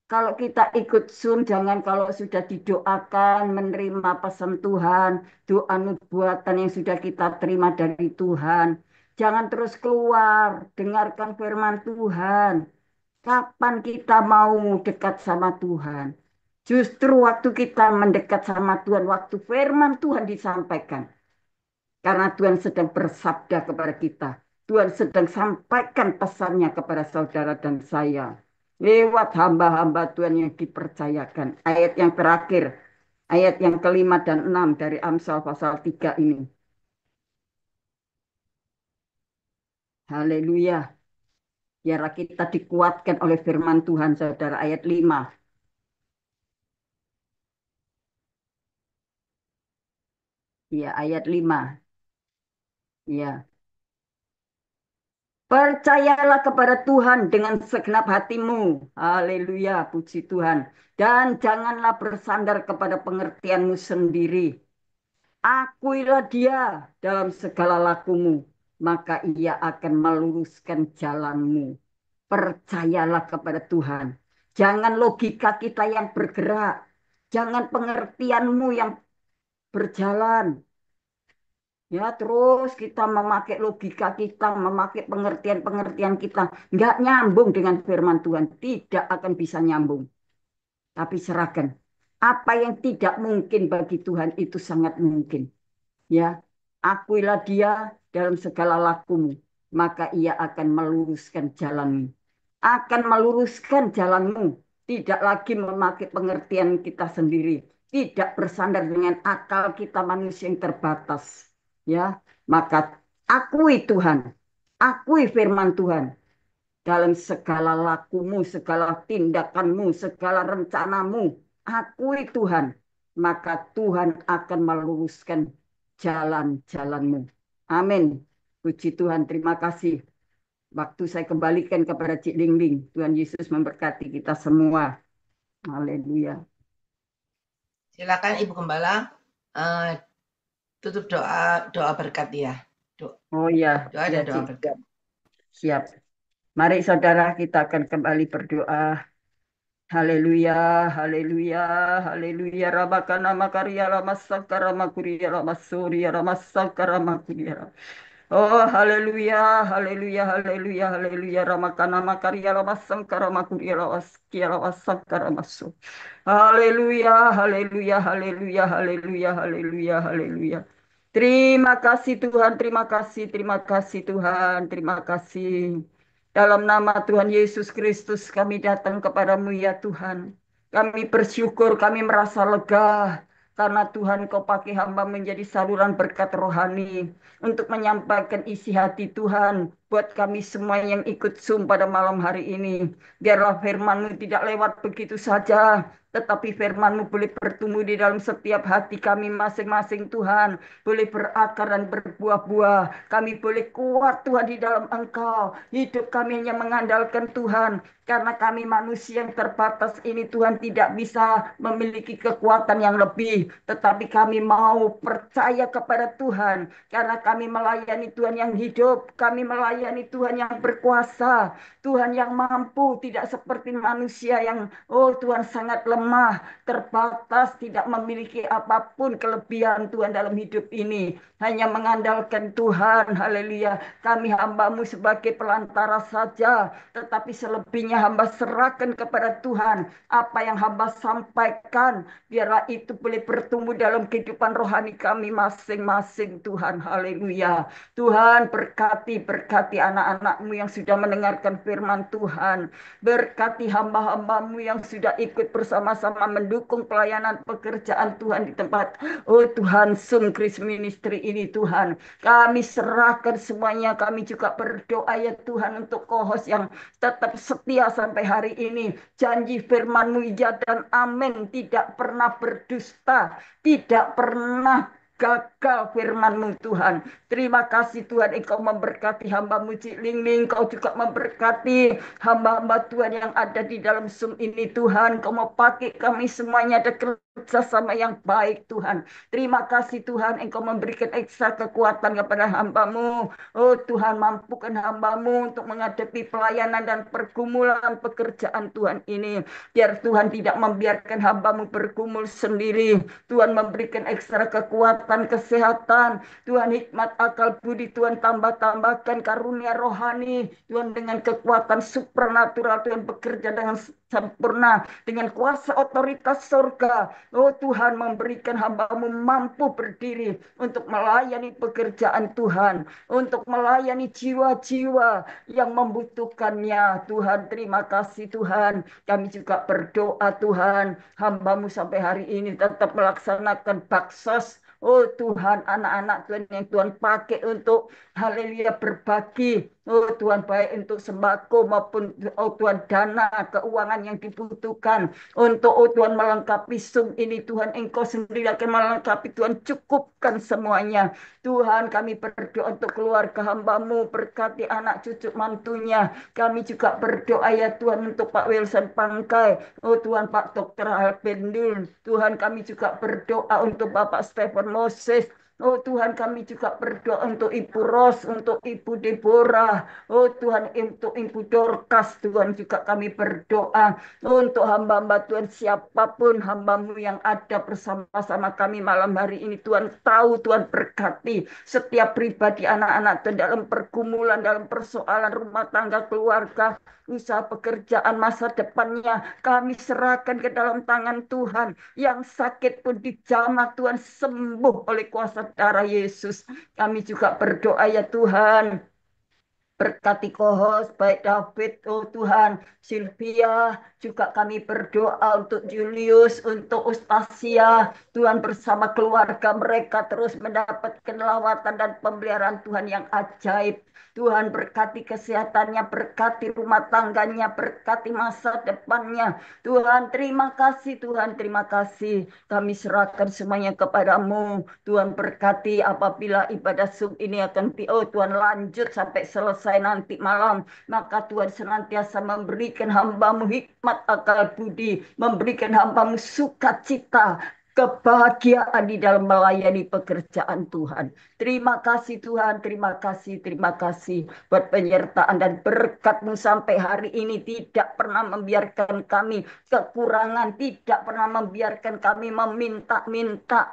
Kalau kita ikut Zoom, jangan kalau sudah didoakan, menerima pesan Tuhan, doa nubuatan yang sudah kita terima dari Tuhan. Jangan terus keluar, dengarkan firman Tuhan. Kapan kita mau dekat sama Tuhan? Justru waktu kita mendekat sama Tuhan, waktu firman Tuhan disampaikan. Karena Tuhan sedang bersabda kepada kita. Tuhan sedang sampaikan pesannya kepada saudara dan saya. Lewat hamba-hamba Tuhan yang dipercayakan. Ayat yang terakhir. Ayat yang kelima dan enam dari Amsal pasal 3 ini. Haleluya. Biarlah kita dikuatkan oleh firman Tuhan, saudara. Ayat 5. Ya, ayat 5. Ya. Percayalah kepada Tuhan dengan segenap hatimu. Haleluya, puji Tuhan. Dan janganlah bersandar kepada pengertianmu sendiri. Akuilah dia dalam segala lakumu, maka ia akan meluruskan jalanmu. Percayalah kepada Tuhan. Jangan logika kita yang bergerak. Jangan pengertianmu yang berjalan. Ya, terus kita memakai logika kita, memakai pengertian-pengertian kita. Nggak nyambung dengan firman Tuhan. Tidak akan bisa nyambung. Tapi serahkan. Apa yang tidak mungkin bagi Tuhan itu sangat mungkin. Ya, akuilah dia dalam segala lakumu. Maka ia akan meluruskan jalanmu. Akan meluruskan jalanmu. Tidak lagi memakai pengertian kita sendiri. Tidak bersandar dengan akal kita manusia yang terbatas. Ya, maka akui Tuhan, akui firman Tuhan dalam segala lakumu, segala tindakanmu, segala rencanamu. Akui Tuhan, maka Tuhan akan meluruskan jalan-jalanmu. Amin. Puji Tuhan, terima kasih. Waktu saya kembalikan kepada Cik Dingding. Tuhan Yesus memberkati kita semua. Haleluya. Silakan Ibu Gembala, tutup doa berkat ya. Oh ya, Doa ya dan doa Cik. berkat. Siap. Mari saudara kita akan kembali berdoa. Haleluya, haleluya, haleluya. Rabakana makaria ramasakara makuria ramasuria ramasakara makuria. Oh, haleluya, haleluya, haleluya, haleluya. Ramakana makaria ramasakara makuria ramaskia ramasakara masu. Haleluya, haleluya, haleluya, haleluya, haleluya, haleluya. Terima kasih Tuhan, terima kasih Tuhan, terima kasih. Dalam nama Tuhan Yesus Kristus kami datang kepadamu ya Tuhan. Kami bersyukur, kami merasa lega. Karena Tuhan kau pakai hamba menjadi saluran berkat rohani. Untuk menyampaikan isi hati Tuhan buat kami semua yang ikut Zoom pada malam hari ini. Biarlah firman-Mu tidak lewat begitu saja, tetapi firman-Mu boleh bertumbuh di dalam setiap hati kami masing-masing Tuhan. Boleh berakar dan berbuah-buah. Kami boleh kuat Tuhan di dalam Engkau. Hidup kami hanya mengandalkan Tuhan. Karena kami manusia yang terbatas ini Tuhan tidak bisa memiliki kekuatan yang lebih. Tetapi kami mau percaya kepada Tuhan. Karena kami melayani Tuhan yang hidup. Kami melayani Tuhan yang berkuasa. Tuhan yang mampu. Tidak seperti manusia yang Tuhan sangat lemah. Terbatas. Tidak memiliki apapun kelebihan Tuhan dalam hidup ini. Hanya mengandalkan Tuhan. Haleluya. Kami hamba-Mu sebagai pelantara saja. Tetapi selebihnya hamba serahkan kepada Tuhan. Apa yang hamba sampaikan, biarlah itu boleh bertumbuh dalam kehidupan rohani kami masing-masing Tuhan. Haleluya. Tuhan berkati anak-anak-Mu yang sudah mendengarkan firman Tuhan. Berkati hamba-hamba-Mu yang sudah ikut bersama-sama mendukung pelayanan pekerjaan Tuhan di tempat Tuhan Zoom Kris Ministry ini Tuhan. Kami serahkan semuanya. Kami juga berdoa ya Tuhan untuk co-host yang tetap setia sampai hari ini. Janji firman-Mu ya dan amin. Tidak pernah berdusta. Tidak pernah gagal firman-Mu Tuhan. Terima kasih Tuhan, Engkau memberkati hamba-Mu Cik Ling. Engkau juga memberkati hamba-hamba Tuhan yang ada di dalam Zoom ini Tuhan. Engkau mau pakai kami semuanya ada kerjasama yang baik Tuhan. Terima kasih Tuhan, Engkau memberikan ekstra kekuatan kepada hamba-Mu. Tuhan, mampukan hamba-Mu untuk menghadapi pelayanan dan pergumulan pekerjaan Tuhan ini. Biar Tuhan tidak membiarkan hamba-Mu bergumul sendiri. Tuhan memberikan ekstra kekuatan, kesehatan. Tuhan hikmat, akal, budi. Tuhan tambahkan karunia rohani. Tuhan dengan kekuatan supernatural. Tuhan bekerja dengan sempurna. Dengan kuasa otoritas surga. Tuhan memberikan hamba-Mu mampu berdiri untuk melayani pekerjaan Tuhan. Untuk melayani jiwa-jiwa yang membutuhkannya. Tuhan, terima kasih Tuhan. Kami juga berdoa Tuhan, hamba-Mu sampai hari ini tetap melaksanakan baksos. Tuhan, anak-anak Tuhan yang Tuhan pakai untuk haleluya berbagi. Tuhan, baik untuk sembako maupun Tuhan dana keuangan yang dibutuhkan. Untuk Tuhan melengkapi Zoom ini Tuhan, Engkau sendiri akan melengkapi Tuhan, cukupkan semuanya. Tuhan, kami berdoa untuk keluarga hamba-Mu, berkati anak cucu mantunya. Kami juga berdoa ya Tuhan untuk Pak Wilson Pangkai. Tuhan, Pak Dr. Albendul. Tuhan, kami juga berdoa untuk Bapak Stephen Moses. Tuhan, kami juga berdoa untuk Ibu Ros, untuk Ibu Deborah. Tuhan, untuk Ibu Dorcas. Tuhan, juga kami berdoa untuk hamba-hamba Tuhan, siapapun hamba-Mu yang ada bersama-sama kami malam hari ini. Tuhan tahu, Tuhan berkati setiap pribadi anak-anak Tuhan dalam pergumulan, dalam persoalan rumah tangga, keluarga, usaha pekerjaan, masa depannya. Kami serahkan ke dalam tangan Tuhan. Yang sakit pun dijamah Tuhan sembuh oleh kuasa darah Yesus. Kami juga berdoa ya Tuhan. Berkati kohos, baik David, Tuhan, Sylvia, juga kami berdoa untuk Julius, untuk Ustasia, Tuhan bersama keluarga mereka terus mendapatkan lawatan dan pemeliharaan Tuhan yang ajaib. Tuhan berkati kesehatannya, berkati rumah tangganya, berkati masa depannya. Tuhan, terima kasih Tuhan, terima kasih. Kami serahkan semuanya kepadamu. Tuhan berkati apabila ibadah Zoom ini akan Tuhan lanjut sampai selesai nanti malam. Maka Tuhan senantiasa memberikan hamba-Mu hikmat, akal, budi. Memberikan hamba-Mu sukacita, kebahagiaan di dalam melayani pekerjaan Tuhan. Terima kasih Tuhan, terima kasih buat penyertaan dan berkat-Mu sampai hari ini. Tidak pernah membiarkan kami kekurangan, tidak pernah membiarkan kami meminta-minta.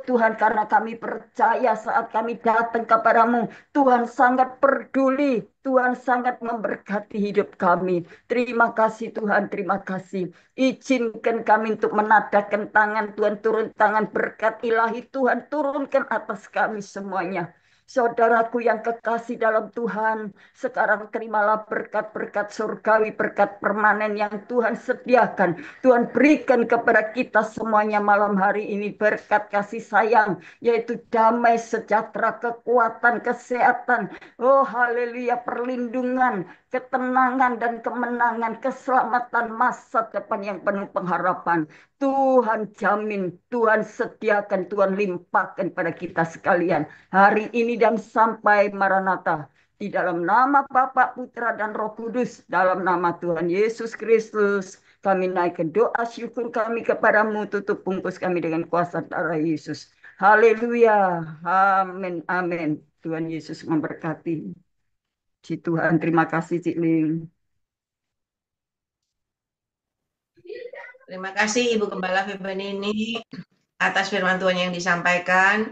Tuhan, karena kami percaya saat kami datang kepadamu, Tuhan sangat peduli, Tuhan sangat memberkati hidup kami. Terima kasih Tuhan, terima kasih. Izinkan kami untuk menadahkan tangan Tuhan, turun tangan berkat ilahi Tuhan, turunkan atas kami semuanya. Saudaraku yang kekasih dalam Tuhan, sekarang terimalah berkat-berkat surgawi, berkat permanen yang Tuhan sediakan. Tuhan berikan kepada kita semuanya malam hari ini berkat kasih sayang, yaitu damai, sejahtera, kekuatan, kesehatan. Oh haleluya, perlindungan, ketenangan dan kemenangan, keselamatan masa depan yang penuh pengharapan. Tuhan jamin, Tuhan sediakan, Tuhan limpahkan pada kita sekalian hari ini dan sampai Maranatha. Di dalam nama Bapa, Putra, dan Roh Kudus, dalam nama Tuhan Yesus Kristus, kami naikkan doa syukur kami kepadamu, tutup bungkus kami dengan kuasa darah Yesus. Haleluya, amin, amin. Tuhan Yesus memberkati. Ci Tuhan, terima kasih Cik Ling. Terima kasih Ibu Gembala Febenini atas firman Tuhan yang disampaikan,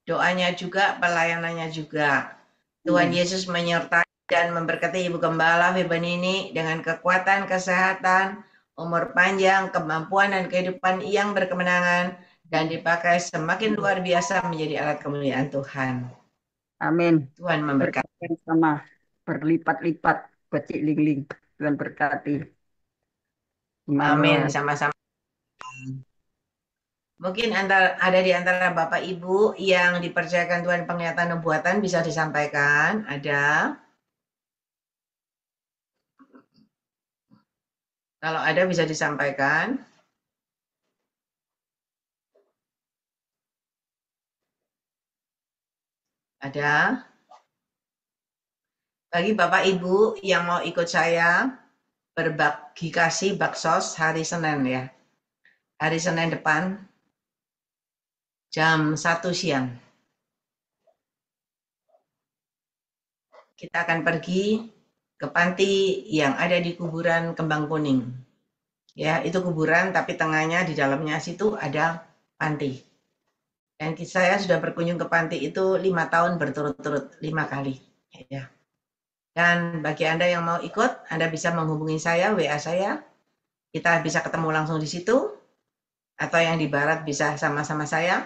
doanya juga, pelayanannya juga. Tuhan Yesus menyertai dan memberkati Ibu Gembala Febenini dengan kekuatan, kesehatan, umur panjang, kemampuan dan kehidupan yang berkemenangan dan dipakai semakin luar biasa menjadi alat kemuliaan Tuhan. Amin. Tuhan memberkati. Berkat sama berlipat-lipat buat Cik Ling Ling. Tuhan berkati. Amin, Immanuel. sama-sama. Mungkin ada di antara Bapak Ibu yang dipercayakan Tuhan penglihatan nubuatan bisa disampaikan. Ada? Kalau ada bisa disampaikan. Ada? Bagi Bapak Ibu yang mau ikut saya berbagi kasih baksos hari Senin ya. Hari Senin depan jam 1 siang. Kita akan pergi ke panti yang ada di kuburan Kembang Kuning. Ya, itu kuburan tapi tengahnya di dalamnya situ ada panti. Dan saya sudah berkunjung ke panti itu 5 tahun berturut-turut, 5 kali. Ya. Dan bagi Anda yang mau ikut, Anda bisa menghubungi saya, WA saya. Kita bisa ketemu langsung di situ. Atau yang di barat bisa sama-sama saya.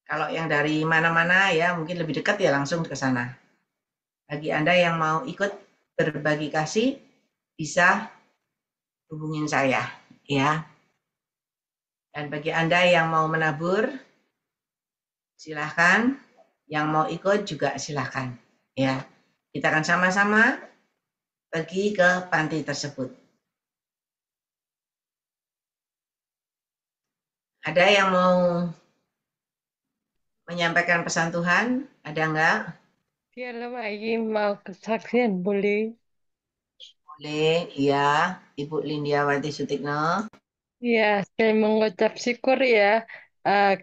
Kalau yang dari mana-mana ya mungkin lebih dekat ya langsung ke sana. Bagi Anda yang mau ikut berbagi kasih, bisa hubungin saya. Ya. Dan bagi Anda yang mau menabur, silahkan. Yang mau ikut juga silahkan. Ya. Kita akan sama-sama pergi ke panti tersebut. Ada yang mau menyampaikan pesan Tuhan? Ada enggak? Ya, lagi mau kesaksian boleh? Boleh, iya. Ibu Lindiawati Sutikno. Ya, saya mengucap syukur ya.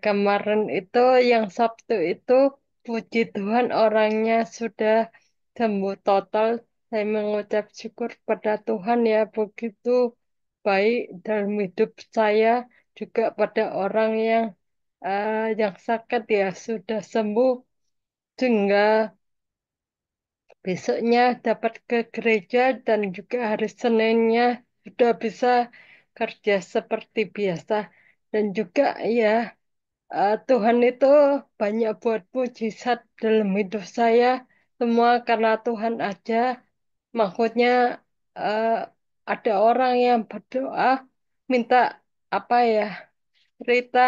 Kemarin itu yang Sabtu itu puji Tuhan orangnya sudah sembuh total. Saya mengucap syukur pada Tuhan ya begitu baik dalam hidup saya juga pada orang yang sakit ya sudah sembuh sehingga besoknya dapat ke gereja dan juga hari Seninnya sudah bisa kerja seperti biasa. Dan juga ya Tuhan itu banyak buat mujizat dalam hidup saya. Semua karena Tuhan aja. Maksudnya eh, ada orang yang berdoa minta apa ya cerita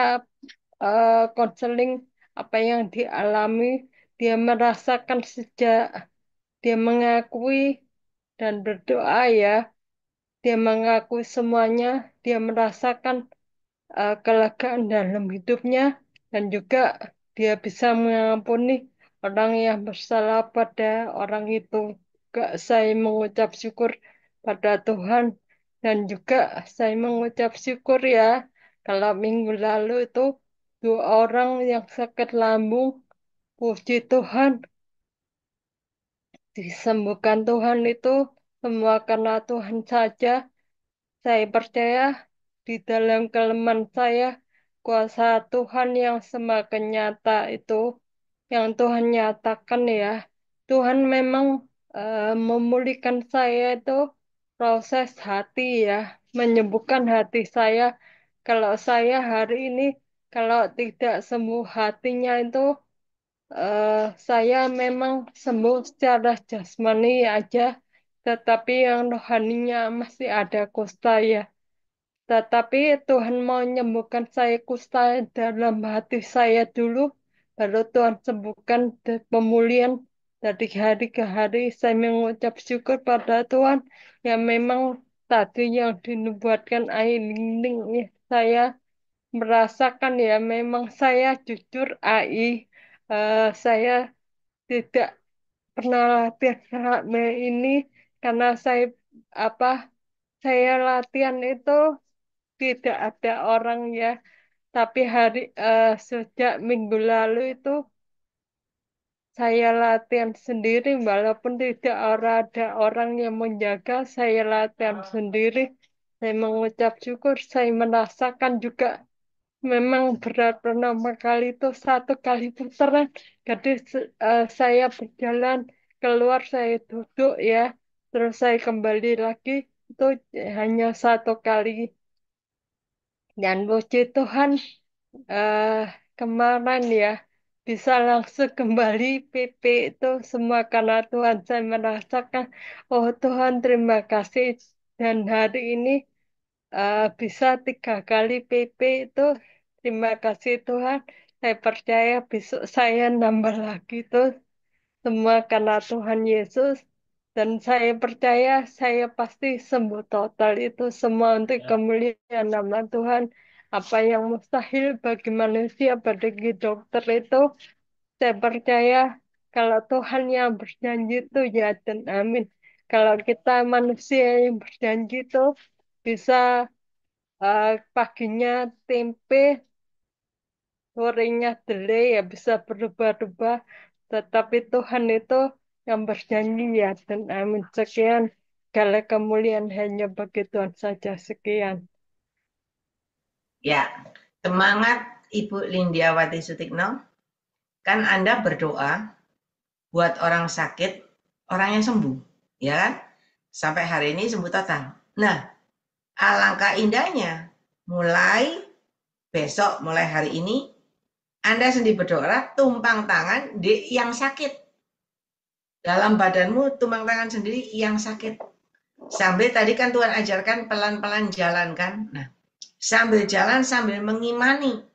konseling apa yang dialami dia merasakan sejak dia mengakui dan berdoa ya, dia mengakui semuanya, dia merasakan kelegaan dalam hidupnya dan juga dia bisa mengampuni orang yang bersalah pada orang itu. Juga saya mengucap syukur pada Tuhan dan juga saya mengucap syukur ya kalau minggu lalu itu 2 orang yang sakit lambung, puji Tuhan disembuhkan Tuhan itu semua karena Tuhan saja. Saya percaya di dalam kelemahan saya, kuasa Tuhan yang semakin nyata itu, yang Tuhan nyatakan ya. Tuhan memang memulihkan saya itu proses hati ya, menyembuhkan hati saya. Kalau saya hari ini, kalau tidak sembuh hatinya itu, saya memang sembuh secara jasmani aja, tetapi yang rohaninya masih ada kusta ya. Tetapi Tuhan mau menyembuhkan saya kusta dalam hati saya dulu, baru Tuhan sembuhkan pemulihan dari hari ke hari. Saya mengucap syukur pada Tuhan yang memang tadi yang dinubuatkan Ailing ya, saya merasakan ya memang saya jujur saya tidak pernah latihan selama ini karena apa saya latihan itu tidak ada orang ya, tapi sejak minggu lalu itu saya latihan sendiri walaupun tidak ada orang yang menjaga, saya latihan sendiri. Saya mengucap syukur, saya merasakan juga memang berat pertama kali itu 1 kali putaran. Jadi saya berjalan keluar, saya duduk ya, terus saya kembali lagi itu hanya 1 kali. Dan puji Tuhan eh, kemarin ya bisa langsung kembali PP itu semua karena Tuhan saya merasakan oh Tuhan terima kasih dan hari ini bisa 3 kali PP itu terima kasih Tuhan saya percaya besok saya nambah lagi tuh semua karena Tuhan Yesus dan saya percaya saya pasti sembuh total itu semua untuk kemuliaan nama Tuhan. Apa yang mustahil bagi manusia bagi dokter itu saya percaya kalau Tuhan yang berjanji itu ya dan amin. Kalau kita manusia yang berjanji itu bisa paginya tempe, sorenya delay ya bisa berubah-ubah. Tetapi Tuhan itu yang berjanji ya dan amin. Sekian. Segala kemuliaan hanya bagi Tuhan saja. Sekian. Ya, semangat Ibu Lindiawati Sutikno. Kan Anda berdoa buat orang sakit, orangnya sembuh, ya kan? Sampai hari ini sembuh total. Nah, alangkah indahnya, mulai besok, mulai hari ini, Anda sendiri berdoa, tumpang tangan di yang sakit. Dalam badanmu, tumpang tangan sendiri yang sakit. Sambil tadi kan Tuhan ajarkan pelan-pelan jalan kan. Nah, sambil jalan, sambil mengimani.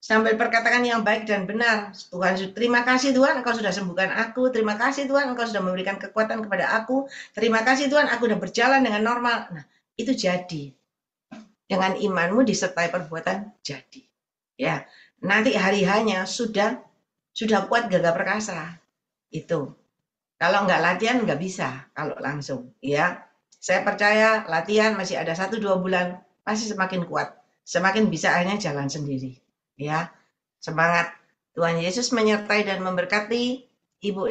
Sambil perkataan yang baik dan benar. Tuhan, terima kasih Tuhan, Engkau sudah sembuhkan aku. Terima kasih Tuhan, Engkau sudah memberikan kekuatan kepada aku. Terima kasih Tuhan, aku sudah berjalan dengan normal. Nah, itu jadi. Dengan imanmu disertai perbuatan, jadi. Ya, nanti hari-harinya sudah kuat gagah perkasa. Itu. Kalau nggak latihan nggak bisa kalau langsung, ya. Saya percaya latihan masih ada 1-2 bulan pasti semakin kuat, semakin bisa akhirnya jalan sendiri, ya. Semangat. Tuhan Yesus menyertai dan memberkati Ibu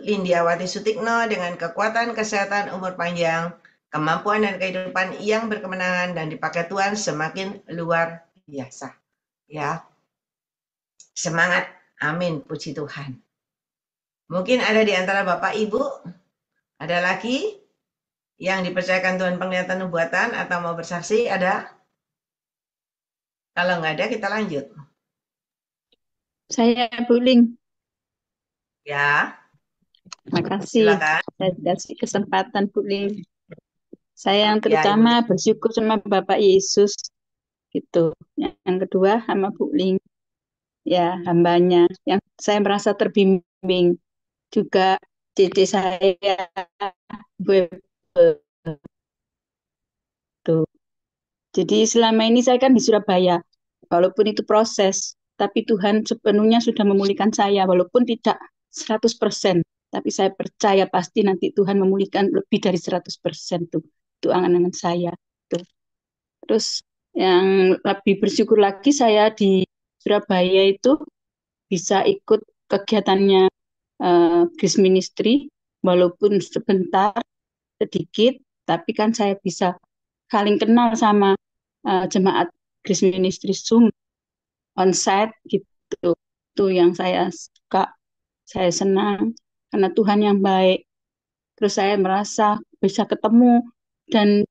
Lindiawati Sutikno dengan kekuatan, kesehatan, umur panjang, kemampuan dan kehidupan yang berkemenangan dan dipakai Tuhan semakin luar biasa, ya. Semangat. Amin. Puji Tuhan. Mungkin ada di antara Bapak Ibu, ada lagi yang dipercayakan Tuhan penglihatan nubuatan atau mau bersaksi, ada? Kalau nggak ada, kita lanjut. Saya Bu Ling. Ya, Makasih silakan. saya dikasih kesempatan Bu Ling. Saya yang Ya, terutama Ibu. bersyukur sama Bapak Yesus gitu. Yang kedua sama Bu Ling. Ya, hambanya yang saya merasa terbimbing juga cici saya Bu tuh. Jadi selama ini saya kan di Surabaya. Walaupun itu proses, tapi Tuhan sepenuhnya sudah memulihkan saya walaupun tidak 100%. Tapi saya percaya pasti nanti Tuhan memulihkan lebih dari 100% tuh. Itu angan-angan saya tuh. Terus yang lebih bersyukur lagi saya di Surabaya itu bisa ikut kegiatannya Grace Ministry walaupun sebentar sedikit, tapi kan saya bisa saling kenal sama jemaat Grace Ministry Zoom onsite gitu. Itu yang saya suka, saya senang karena Tuhan yang baik. Terus saya merasa bisa ketemu dan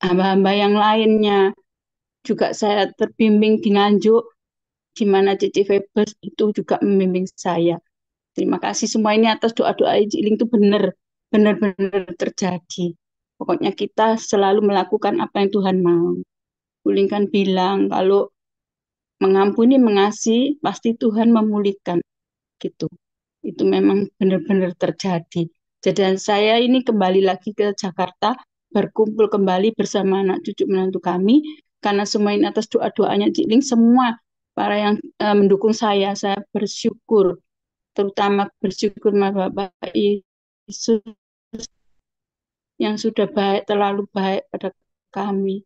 hamba-hamba yang lainnya juga saya terbimbing di Nganjuk di mana Cici Febers itu juga membimbing saya. Terima kasih semua ini atas doa-doa Ciling itu benar-benar terjadi. Pokoknya kita selalu melakukan apa yang Tuhan mau. Uling kan bilang kalau mengampuni, mengasihi, pasti Tuhan memulihkan gitu. Itu memang benar-benar terjadi. Jadi saya ini kembali lagi ke Jakarta, berkumpul kembali bersama anak cucu menantu kami, karena semua ini atas doa-doanya Cikling, semua para yang mendukung saya bersyukur, terutama bersyukur sama Bapak Yesus yang sudah baik, terlalu baik pada kami.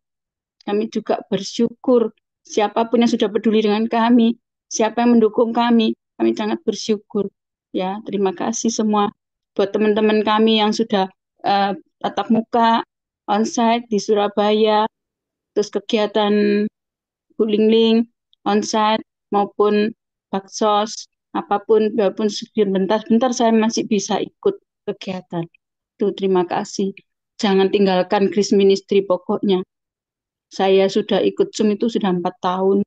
Kami juga bersyukur siapapun yang sudah peduli dengan kami, siapa yang mendukung kami sangat bersyukur. Ya, terima kasih semua buat teman-teman kami yang sudah tatap muka, onsite di Surabaya, terus kegiatan Bu Lingling, onsite maupun baksos, apapun, walaupun sebentar-bentar saya masih bisa ikut kegiatan. Tuh, terima kasih. Jangan tinggalkan Grace Ministry pokoknya. Saya sudah ikut Zoom itu sudah 4 tahun.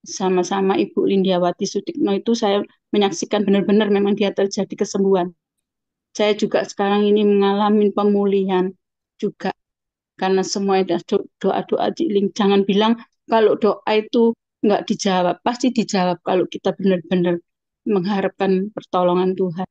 Sama-sama Ibu Lindiawati Sutikno itu saya menyaksikan benar-benar memang dia terjadi kesembuhan. Saya juga sekarang ini mengalami pemulihan juga. Karena semua itu doa-doa Ciling. Jangan bilang kalau doa itu nggak dijawab. Pasti dijawab kalau kita benar-benar mengharapkan pertolongan Tuhan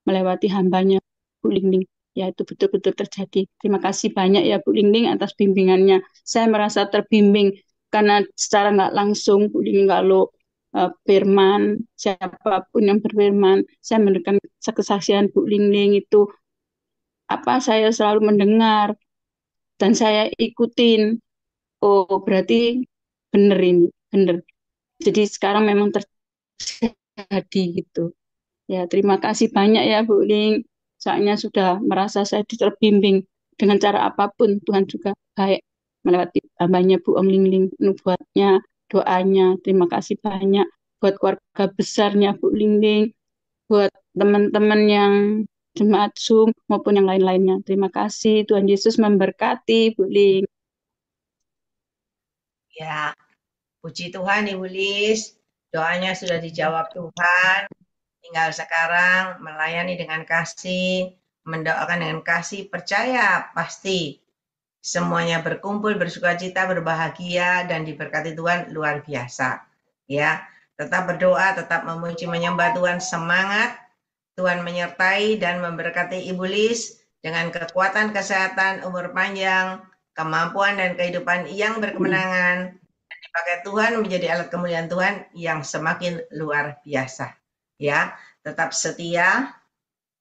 melewati hambanya Bu Lingling. Ya, itu betul-betul terjadi. Terima kasih banyak ya Bu Lingling atas bimbingannya. Saya merasa terbimbing karena secara nggak langsung Bu Lingling kalau firman, siapapun yang berfirman, saya mendengarkan kesaksian Bu Lingling itu saya selalu mendengar dan saya ikutin. Oh, berarti benar ini, benar. Jadi sekarang memang terjadi gitu. Ya, terima kasih banyak ya Bu Ling. Soalnya sudah merasa saya terbimbing dengan cara apapun. Tuhan juga baik melewati hambanya Bu Om Ling Ling, nubuatnya, doanya. Terima kasih banyak buat keluarga besarnya Bu Ling Ling, buat teman-teman yang jemaat Zoom maupun yang lain-lainnya. Terima kasih. Tuhan Yesus memberkati Bu Ling. Ya, puji Tuhan Ibu Lis, doanya sudah dijawab Tuhan. Tinggal sekarang melayani dengan kasih, mendoakan dengan kasih, percaya pasti semuanya berkumpul, bersukacita, berbahagia, dan diberkati Tuhan luar biasa. Ya, tetap berdoa, tetap memuji, menyembah Tuhan, semangat. Tuhan menyertai dan memberkati Ibu Lis dengan kekuatan, kesehatan, umur panjang, kemampuan, dan kehidupan yang berkemenangan. Dan dipakai Tuhan menjadi alat kemuliaan Tuhan yang semakin luar biasa. Ya, tetap setia.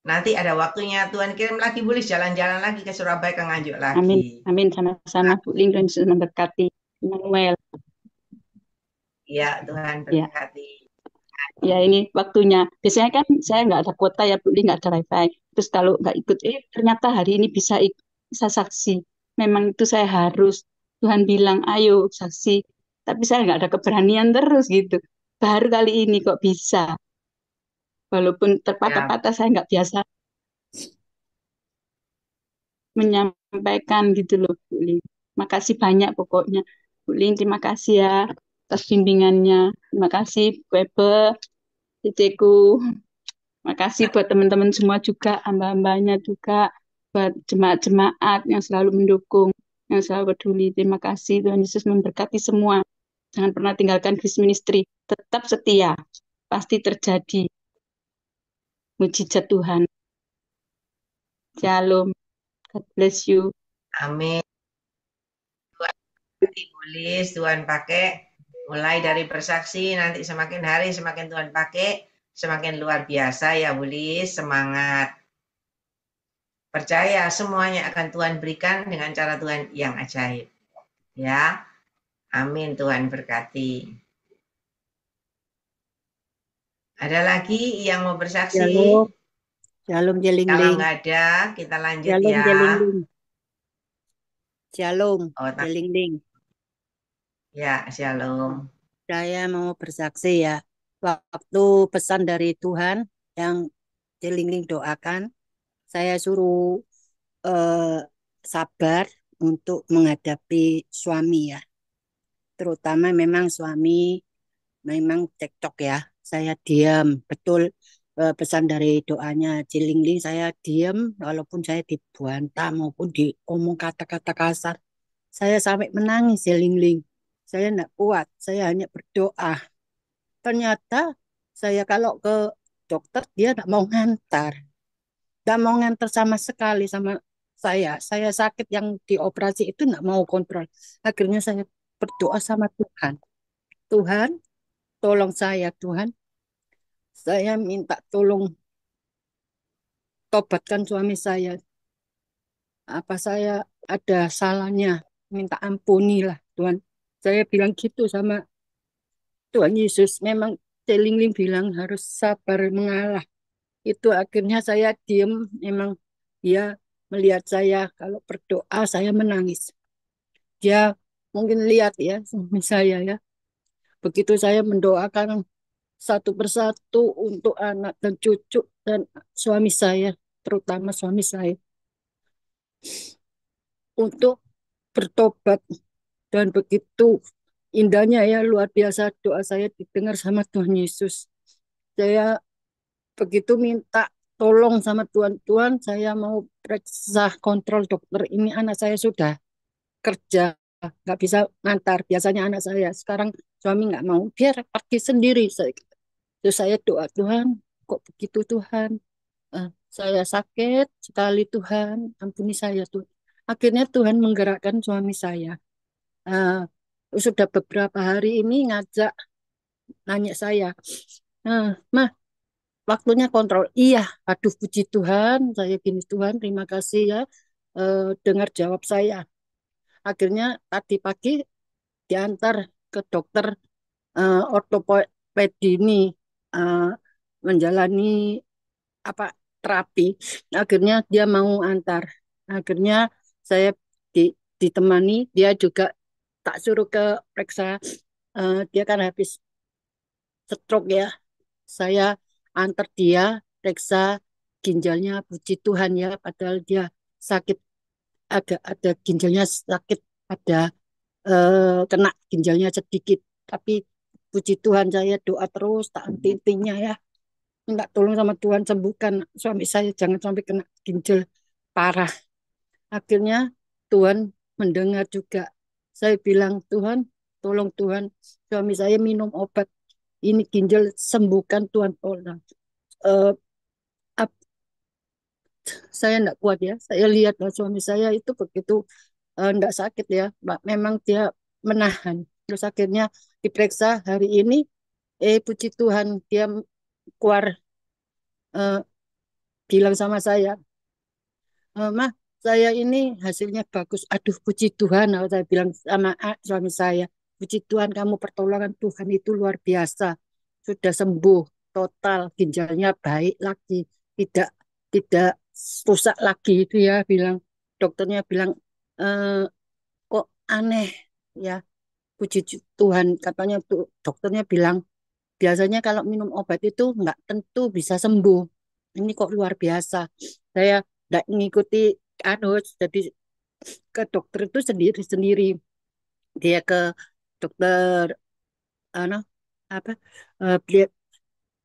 Nanti ada waktunya Tuhan kirim lagi boleh jalan-jalan lagi ke Surabaya, ke Nganjuk lagi. Amin, amin, sama-sama Bu Ling, dan Yesus memberkati. Emmanuel. Ya, Tuhan Ya. berkati. Ya, ini waktunya. Biasanya kan saya nggak ada kuota ya Bu Ling, nggak ada wifi. Terus kalau nggak ikut, ternyata hari ini bisa saksi. Memang itu saya harus. Tuhan bilang, ayo saksi. Tapi saya nggak ada keberanian terus gitu. Baru kali ini kok bisa. Walaupun Ya, terpatah-patah, saya nggak biasa menyampaikan gitu loh Bu Ling. Makasih banyak pokoknya. Bu Ling, terima kasih ya atas bimbingannya. Terima kasih Bu Ebe, Ceceku. Makasih buat teman-teman semua juga, hamba-hambanya juga, buat jemaat-jemaat yang selalu mendukung, yang selalu peduli. Terima kasih, Tuhan Yesus memberkati semua. Jangan pernah tinggalkan Grace Ministry. Tetap setia. Pasti terjadi mujizat Tuhan. Shalom. God bless you. amin. Tuhan berkati Bu Lis, Tuhan pakai mulai dari bersaksi, nanti semakin hari semakin Tuhan pakai, semakin luar biasa ya Bu Lis, semangat. Percaya semuanya akan Tuhan berikan dengan cara Tuhan yang ajaib. Ya, amin, Tuhan berkati. Ada lagi yang mau bersaksi? Shalom, shalom Kalau Jelingling, nggak ada, kita lanjut shalom ya. Jelingling, shalom Oh, Jelingling. ya, shalom. Saya mau bersaksi ya. Waktu pesan dari Tuhan yang Jelingling doakan, saya suruh sabar untuk menghadapi suami ya. Terutama memang suami memang cekcok ya. Saya diam, betul pesan dari doanya Cilingling saya diam walaupun saya dibantah maupun diomong kata-kata kasar. Saya sampai menangis Cilingling. Saya enggak kuat, saya hanya berdoa. Ternyata saya kalau ke dokter dia enggak mau ngantar. Enggak mau ngantar sama sekali sama saya. Saya sakit yang dioperasi itu enggak mau kontrol. Akhirnya saya berdoa sama Tuhan. Tuhan, tolong saya Tuhan. Saya minta tolong tobatkan suami saya. Apa saya ada salahnya? Minta ampunilah Tuhan. Saya bilang gitu sama Tuhan Yesus. Memang Celingling bilang harus sabar mengalah. Itu akhirnya saya diem. Memang dia melihat saya kalau berdoa saya menangis. Dia mungkin lihat ya suami saya ya. Begitu saya mendoakan satu persatu untuk anak dan cucu dan suami saya, terutama suami saya, untuk bertobat. Dan begitu indahnya ya, luar biasa doa saya didengar sama Tuhan Yesus. Saya begitu minta tolong sama Tuhan, Tuhan saya mau periksa kontrol dokter ini, anak saya sudah kerja, nggak bisa ngantar, biasanya anak saya, sekarang suami nggak mau, biar pergi sendiri. Terus saya doa, Tuhan kok begitu Tuhan. Saya sakit sekali Tuhan, ampuni saya Tuhan. Akhirnya Tuhan menggerakkan suami saya. Eh, Sudah beberapa hari ini ngajak nanya saya, Mah, waktunya kontrol. Iya, aduh puji Tuhan, saya gini Tuhan, terima kasih ya, dengar jawab saya. Akhirnya tadi pagi diantar ke dokter ortopedi ini eh, menjalani apa terapi. Akhirnya dia mau antar. Akhirnya saya di, ditemani, dia juga tak suruh ke periksa. Dia kan habis stroke ya. Saya antar dia periksa ginjalnya, puji Tuhan ya. Padahal dia sakit, agak ada ginjalnya sakit, ada kena ginjalnya sedikit. Tapi puji Tuhan saya doa terus, tak henti-hentinya ya. Minta tolong sama Tuhan sembuhkan suami saya jangan sampai kena ginjal parah. Akhirnya Tuhan mendengar juga. Saya bilang, Tuhan, tolong Tuhan, suami saya minum obat. Ini ginjal sembuhkan Tuhan tolong. Eh, saya enggak kuat ya. Saya lihat suami saya itu begitu enggak sakit ya. Memang dia menahan. Terus akhirnya diperiksa hari ini. Puji Tuhan dia keluar eh, bilang sama saya, Mah, saya ini hasilnya bagus. Aduh, puji Tuhan. Saya bilang sama suami saya, puji Tuhan, kamu pertolongan Tuhan itu luar biasa. Sudah sembuh total, ginjalnya baik lagi, tidak tidak rusak lagi itu ya. Bilang dokternya bilang eh, kok aneh ya. Puji Tuhan, katanya tuh dokternya bilang biasanya kalau minum obat itu nggak tentu bisa sembuh. Ini kok luar biasa. Saya nggak mengikuti anu, jadi ke dokter itu sendiri-sendiri. Dia ke dokter anu apa lihat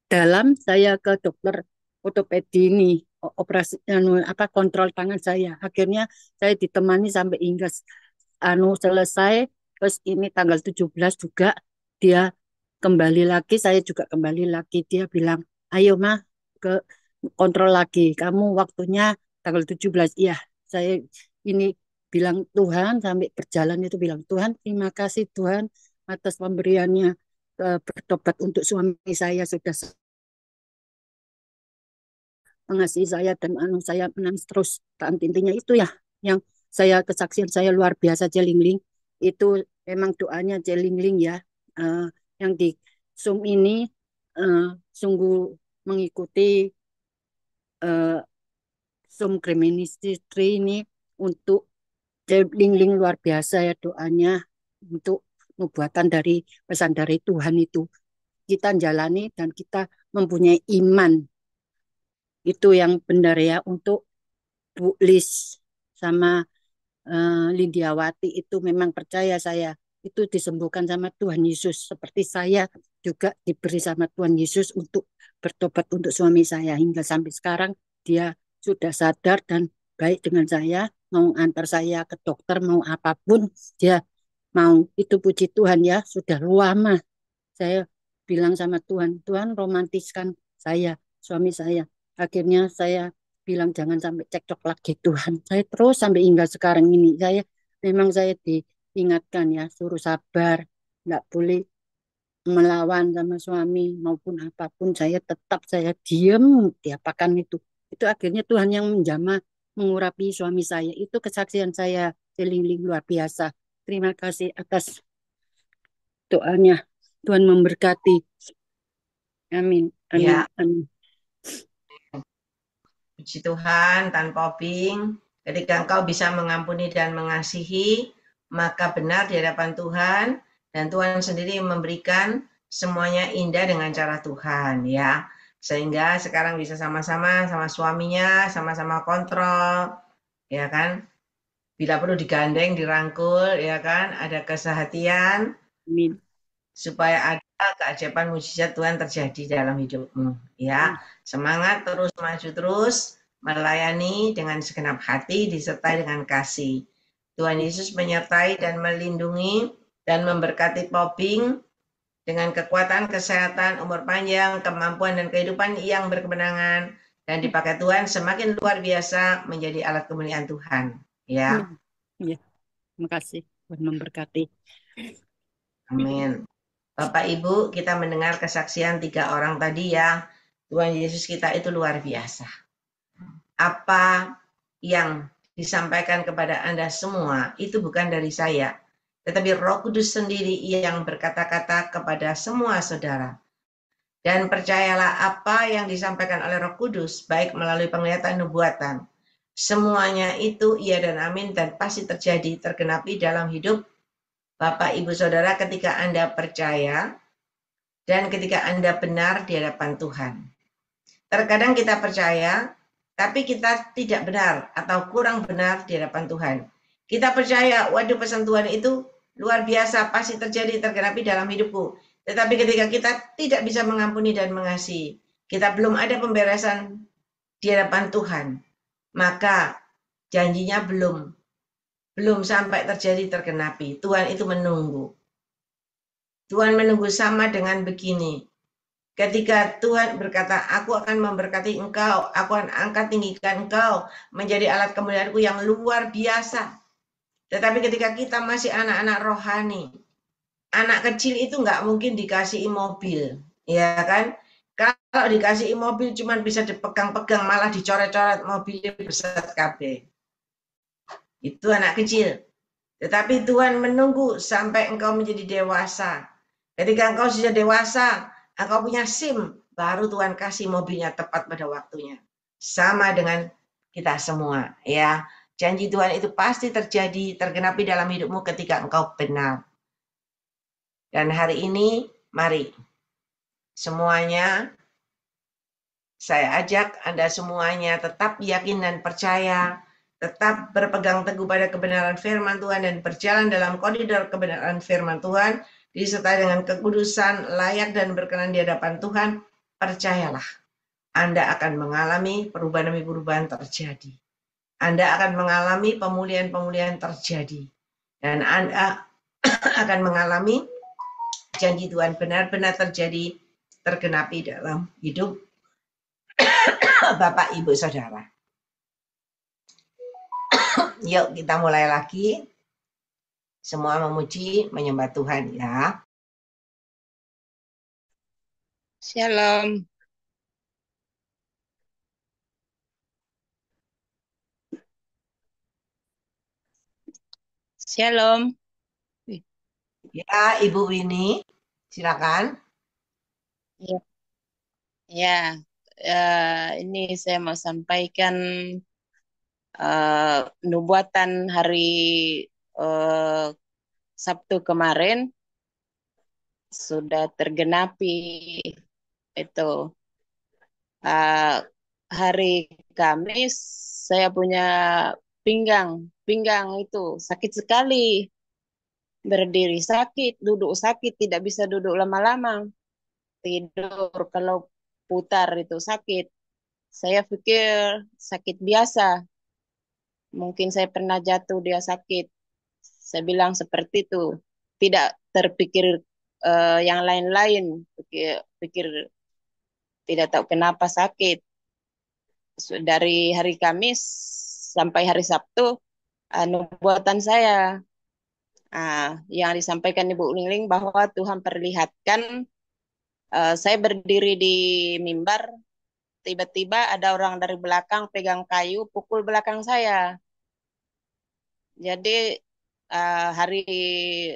dalam, saya ke dokter ortopedi ini operasi anu apa kontrol tangan saya. Akhirnya saya ditemani sampai hingga anu selesai. Terus ini tanggal 17 juga dia kembali lagi, saya juga kembali lagi. Dia bilang, ayo mah ke kontrol lagi. Kamu waktunya tanggal 17. Iya, saya ini bilang Tuhan sampai berjalan itu bilang, Tuhan terima kasih Tuhan atas pemberiannya bertobat untuk suami saya sudah mengasihi saya dan anu saya menangis terus. Tak intinya itu ya yang saya kesaksian saya luar biasa Celingling. Itu memang doanya Celingling ya. Eh, yang di Zoom ini eh, sungguh mengikuti eh, Zoom Ministry ini untuk Celingling luar biasa ya doanya untuk nubuatan dari pesan dari Tuhan itu kita jalani dan kita mempunyai iman itu yang benar ya untuk Bu Lis sama Lindiawati itu memang percaya saya itu disembuhkan sama Tuhan Yesus seperti saya juga diberi sama Tuhan Yesus untuk bertobat untuk suami saya. Hingga sampai sekarang dia sudah sadar dan baik dengan saya, mau antar saya ke dokter, mau apapun dia mau. Itu puji Tuhan ya, sudah lama saya bilang sama Tuhan, Tuhan romantiskan saya, suami saya. Akhirnya saya bilang jangan sampai cekcok lagi Tuhan. Saya terus sampai hingga sekarang ini. Memang saya diingatkan ya, suruh sabar, nggak boleh melawan sama suami maupun apapun. Saya diam diapakan itu. Itu akhirnya Tuhan yang menjamah mengurapi suami saya. Itu kesaksian saya seliling luar biasa. Terima kasih atas doanya. Tuhan memberkati. Amin. Amin. Ya, Amin. puji Tuhan, tanpa Ping, ketika engkau bisa mengampuni dan mengasihi, maka benar di hadapan Tuhan, dan Tuhan sendiri memberikan semuanya indah dengan cara Tuhan, ya. Sehingga sekarang bisa sama-sama sama suaminya, sama-sama kontrol, ya kan? Bila perlu digandeng, dirangkul, ya kan? Ada kesehatian, Amin. supaya ada keajaiban mujizat Tuhan terjadi dalam hidupmu, ya. Semangat terus maju terus melayani dengan segenap hati disertai dengan kasih. Tuhan Yesus menyertai dan melindungi dan memberkati Poping dengan kekuatan, kesehatan, umur panjang, kemampuan dan kehidupan yang berkemenangan, dan dipakai Tuhan semakin luar biasa menjadi alat kemuliaan Tuhan, ya. Ya, terima kasih. Tuhan memberkati. Amin. Bapak Ibu, kita mendengar kesaksian 3 orang tadi ya. Tuhan Yesus kita itu luar biasa. Apa yang disampaikan kepada Anda semua itu bukan dari saya, tetapi Roh Kudus sendiri yang berkata-kata kepada semua saudara. Dan percayalah apa yang disampaikan oleh Roh Kudus, baik melalui penglihatan nubuatan, semuanya itu iya dan amin dan pasti terjadi, tergenapi dalam hidup Bapak Ibu Saudara ketika Anda percaya dan ketika Anda benar di hadapan Tuhan. Terkadang kita percaya, tapi kita tidak benar atau kurang benar di hadapan Tuhan. Kita percaya, waduh pesan Tuhan itu luar biasa, pasti terjadi, tergenapi dalam hidupku. Tetapi ketika kita tidak bisa mengampuni dan mengasihi, kita belum ada pemberesan di hadapan Tuhan, maka janjinya belum sampai terjadi tergenapi. Tuhan itu menunggu. Tuhan menunggu sama dengan begini. Ketika Tuhan berkata, aku akan memberkati engkau, aku akan angkat tinggikan engkau menjadi alat kemuliaanku yang luar biasa. Tetapi ketika kita masih anak-anak rohani, anak kecil itu nggak mungkin dikasih mobil, ya kan? Kalau dikasih mobil cuma bisa dipegang-pegang, malah dicoret-coret mobilnya besar kabeh. Itu anak kecil. Tetapi Tuhan menunggu sampai engkau menjadi dewasa. Ketika engkau sudah dewasa, engkau punya SIM, baru Tuhan kasih mobilnya tepat pada waktunya. Sama dengan kita semua, ya. Janji Tuhan itu pasti terjadi, tergenapi dalam hidupmu ketika engkau benar. Dan hari ini, mari semuanya saya ajak Anda semuanya tetap yakin dan percaya, tetap berpegang teguh pada kebenaran firman Tuhan dan berjalan dalam koridor kebenaran firman Tuhan, disertai dengan kekudusan, layak dan berkenan di hadapan Tuhan. Percayalah, Anda akan mengalami perubahan demi perubahan terjadi. Anda akan mengalami pemulihan-pemulihan terjadi. Dan Anda akan mengalami janji Tuhan benar-benar terjadi, tergenapi dalam hidup Bapak, Ibu, Saudara. Yuk kita mulai lagi. Semua memuji, menyembah Tuhan ya. Shalom. Shalom. Ya, Ibu Winnie, silakan. Ya, ya. Ini saya mau sampaikan nubuatan hari Sabtu kemarin sudah tergenapi itu. Hari Kamis saya punya pinggang itu sakit sekali. Berdiri sakit, duduk sakit, tidak bisa duduk lama-lama. tidur kalau putar itu sakit. Saya pikir sakit biasa. Mungkin saya pernah jatuh, dia sakit. Saya bilang seperti itu. Tidak terpikir yang lain-lain. Pikir tidak tahu kenapa sakit. Dari hari Kamis sampai hari Sabtu, nubuatan saya yang disampaikan Ibu Lingling bahwa Tuhan perlihatkan saya berdiri di mimbar, tiba-tiba ada orang dari belakang pegang kayu pukul belakang saya. Jadi hari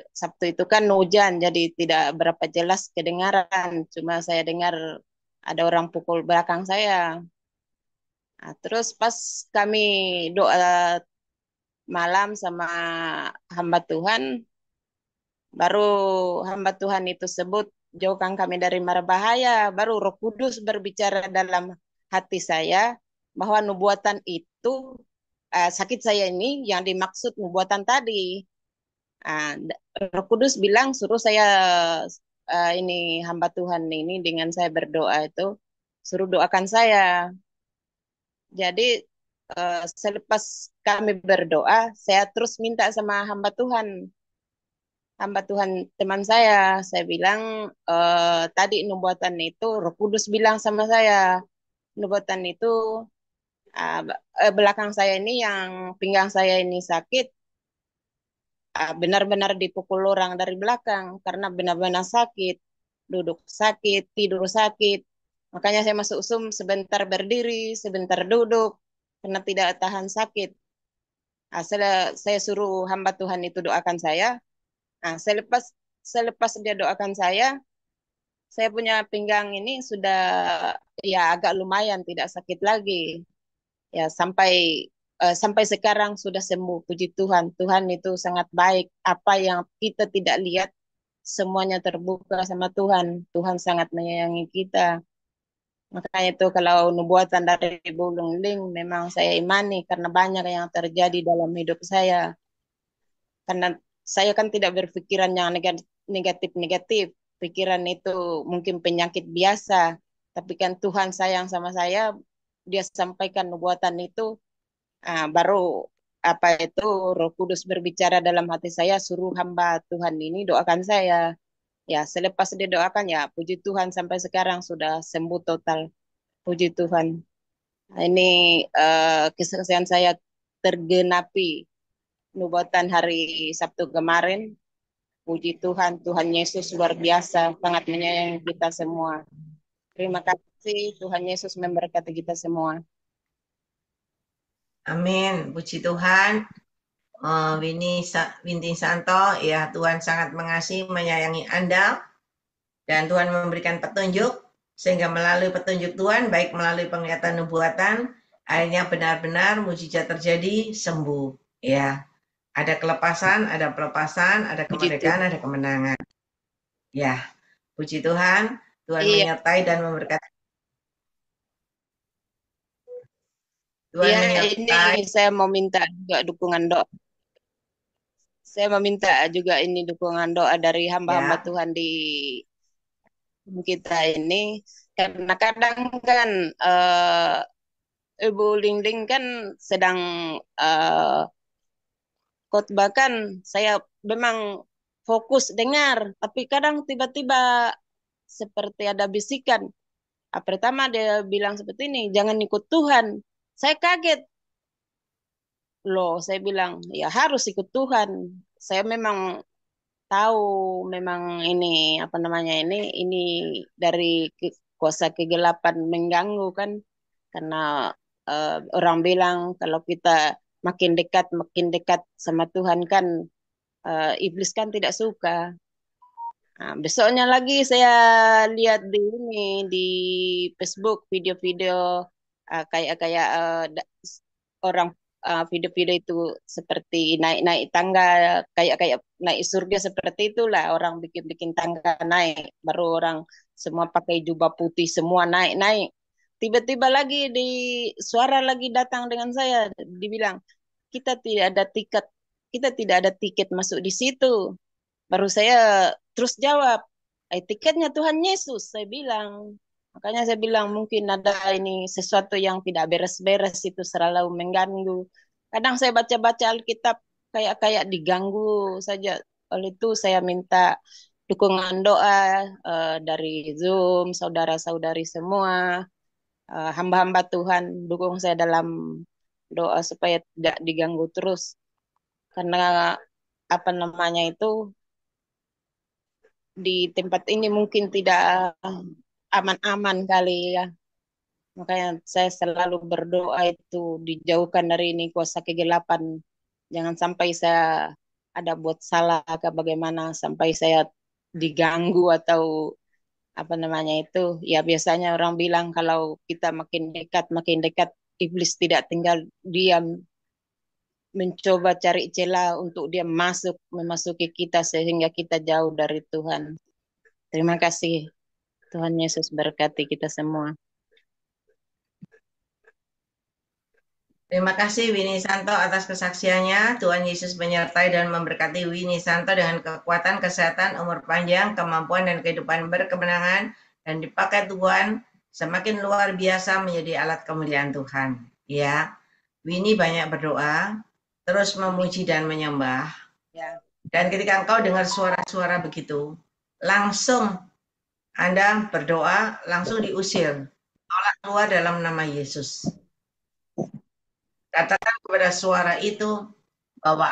Sabtu itu kan hujan, jadi tidak berapa jelas kedengaran. Cuma saya dengar ada orang pukul belakang saya. Nah, terus pas kami doa malam sama hamba Tuhan, baru hamba Tuhan itu sebut, jauhkan kami dari mara bahaya. Baru Roh Kudus berbicara dalam hati saya bahwa nubuatan itu, sakit saya ini yang dimaksud nubuatan tadi. Ah, Roh Kudus bilang suruh saya, ini hamba Tuhan ini dengan saya berdoa itu suruh doakan saya. Jadi selepas kami berdoa, saya terus minta sama hamba Tuhan teman saya bilang tadi nubuatan itu Roh Kudus bilang sama saya, nubuatan itu belakang saya ini yang pinggang saya ini sakit, benar-benar dipukul orang dari belakang karena benar-benar sakit, duduk sakit, tidur sakit. Makanya saya masuk Zoom sebentar berdiri, sebentar duduk karena tidak tahan sakit. Saya suruh hamba Tuhan itu doakan saya. Selepas selepas dia doakan saya punya pinggang ini sudah ya agak lumayan tidak sakit lagi. Ya sampai sekarang sudah sembuh. Puji Tuhan. Tuhan itu sangat baik. Apa yang kita tidak lihat semuanya terbuka sama Tuhan. Tuhan sangat menyayangi kita. Makanya itu kalau nubuatan dari Bulung Ling memang saya imani karena banyak yang terjadi dalam hidup saya. Karena saya kan tidak berpikiran yang negatif-negatif. Pikiran itu mungkin penyakit biasa. Tapi kan Tuhan sayang sama saya, dia sampaikan nubuatan itu, baru apa itu Roh Kudus berbicara dalam hati saya, suruh hamba Tuhan ini doakan saya. Ya, selepas dia doakan ya, puji Tuhan sampai sekarang sudah sembuh total. Puji Tuhan. Nah, ini kesaksian saya tergenapi nubuatan hari Sabtu kemarin. Puji Tuhan, Tuhan Yesus luar biasa, sangat menyayangi kita semua. Terima kasih, Tuhan Yesus memberkati kita semua. Amin. Puji Tuhan. Winti Santo, ya Tuhan sangat mengasihi, menyayangi Anda, dan Tuhan memberikan petunjuk, sehingga melalui petunjuk Tuhan, baik melalui penglihatan nubuatan, akhirnya benar-benar mujizat terjadi, sembuh. Ya, ada kelepasan, ada pelepasan, ada kemerdekaan, ada kemenangan. Ya, puji Tuhan, Tuhan menyertai dan memberkati. Tuhan menyertai. Ini saya mau minta juga dukungan doa. Saya meminta juga ini dukungan doa dari hamba-hamba Tuhan di kita ini. Karena kadang kan Ibu Lingling kan sedang khotbah kan, saya memang fokus dengar, tapi kadang tiba-tiba seperti ada bisikan. Pertama dia bilang seperti ini, jangan ikut Tuhan. Saya kaget. Loh, saya bilang, ya harus ikut Tuhan. Saya memang tahu memang ini apa namanya ini dari kuasa kegelapan mengganggu kan, karena orang bilang kalau kita makin dekat sama Tuhan kan iblis kan tidak suka. Besoknya lagi saya lihat di Facebook video-video kayak orang video-video itu seperti naik-naik tangga, kayak naik surga seperti itulah, orang bikin tangga naik, baru orang semua pakai jubah putih semua naik-naik. Tiba-tiba lagi suara lagi datang dengan saya, dibilang kita tidak ada tiket masuk di situ. Baru saya terus jawab, Tiketnya Tuhan Yesus, saya bilang. Makanya saya bilang mungkin ada ini sesuatu yang tidak beres-beres itu selalu mengganggu. Kadang saya baca-baca Alkitab kayak diganggu saja. Oleh itu saya minta dukungan doa dari Zoom, saudara-saudari semua, hamba-hamba Tuhan, dukung saya dalam doa supaya tidak diganggu terus. Karena apa namanya itu di tempat ini mungkin tidak aman-aman kali ya. Makanya saya selalu berdoa itu dijauhkan dari ini kuasa kegelapan. Jangan sampai saya ada buat salah ke bagaimana sampai saya diganggu atau apa namanya itu. Ya biasanya orang bilang kalau kita makin dekat iblis tidak tinggal diam, mencoba cari celah untuk dia memasuki kita sehingga kita jauh dari Tuhan. Terima kasih. Tuhan Yesus berkati kita semua. Terima kasih Winnie Santo atas kesaksiannya. Tuhan Yesus menyertai dan memberkati Winnie Santo dengan kekuatan, kesehatan, umur panjang, kemampuan, dan kehidupan berkemenangan, dan dipakai Tuhan semakin luar biasa menjadi alat kemuliaan Tuhan. Ya, Winnie banyak berdoa, terus memuji dan menyembah. Ya. Dan ketika engkau dengar suara-suara begitu, langsung Anda berdoa, langsung diusir. Tolak keluar dalam nama Yesus. Katakan kepada suara itu bahwa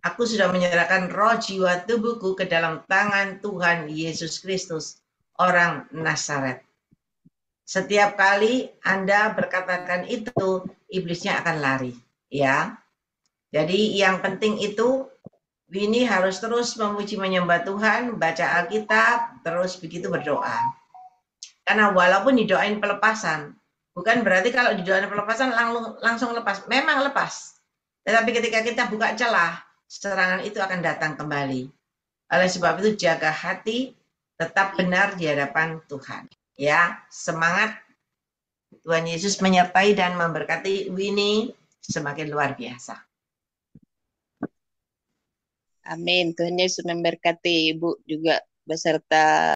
aku sudah menyerahkan roh, jiwa, tubuhku ke dalam tangan Tuhan Yesus Kristus, orang Nazaret. Setiap kali Anda berkatakan itu, iblisnya akan lari. Ya. Jadi yang penting itu, Winnie harus terus memuji menyembah Tuhan, baca Alkitab, terus begitu berdoa. Karena walaupun didoain pelepasan, bukan berarti kalau didoain pelepasan langsung lepas. Memang lepas. Tetapi ketika kita buka celah, serangan itu akan datang kembali. Oleh sebab itu jaga hati, tetap benar di hadapan Tuhan. Ya, semangat. Tuhan Yesus menyertai dan memberkati Winnie semakin luar biasa. Amin. Tuhan Yesus memberkati Ibu juga beserta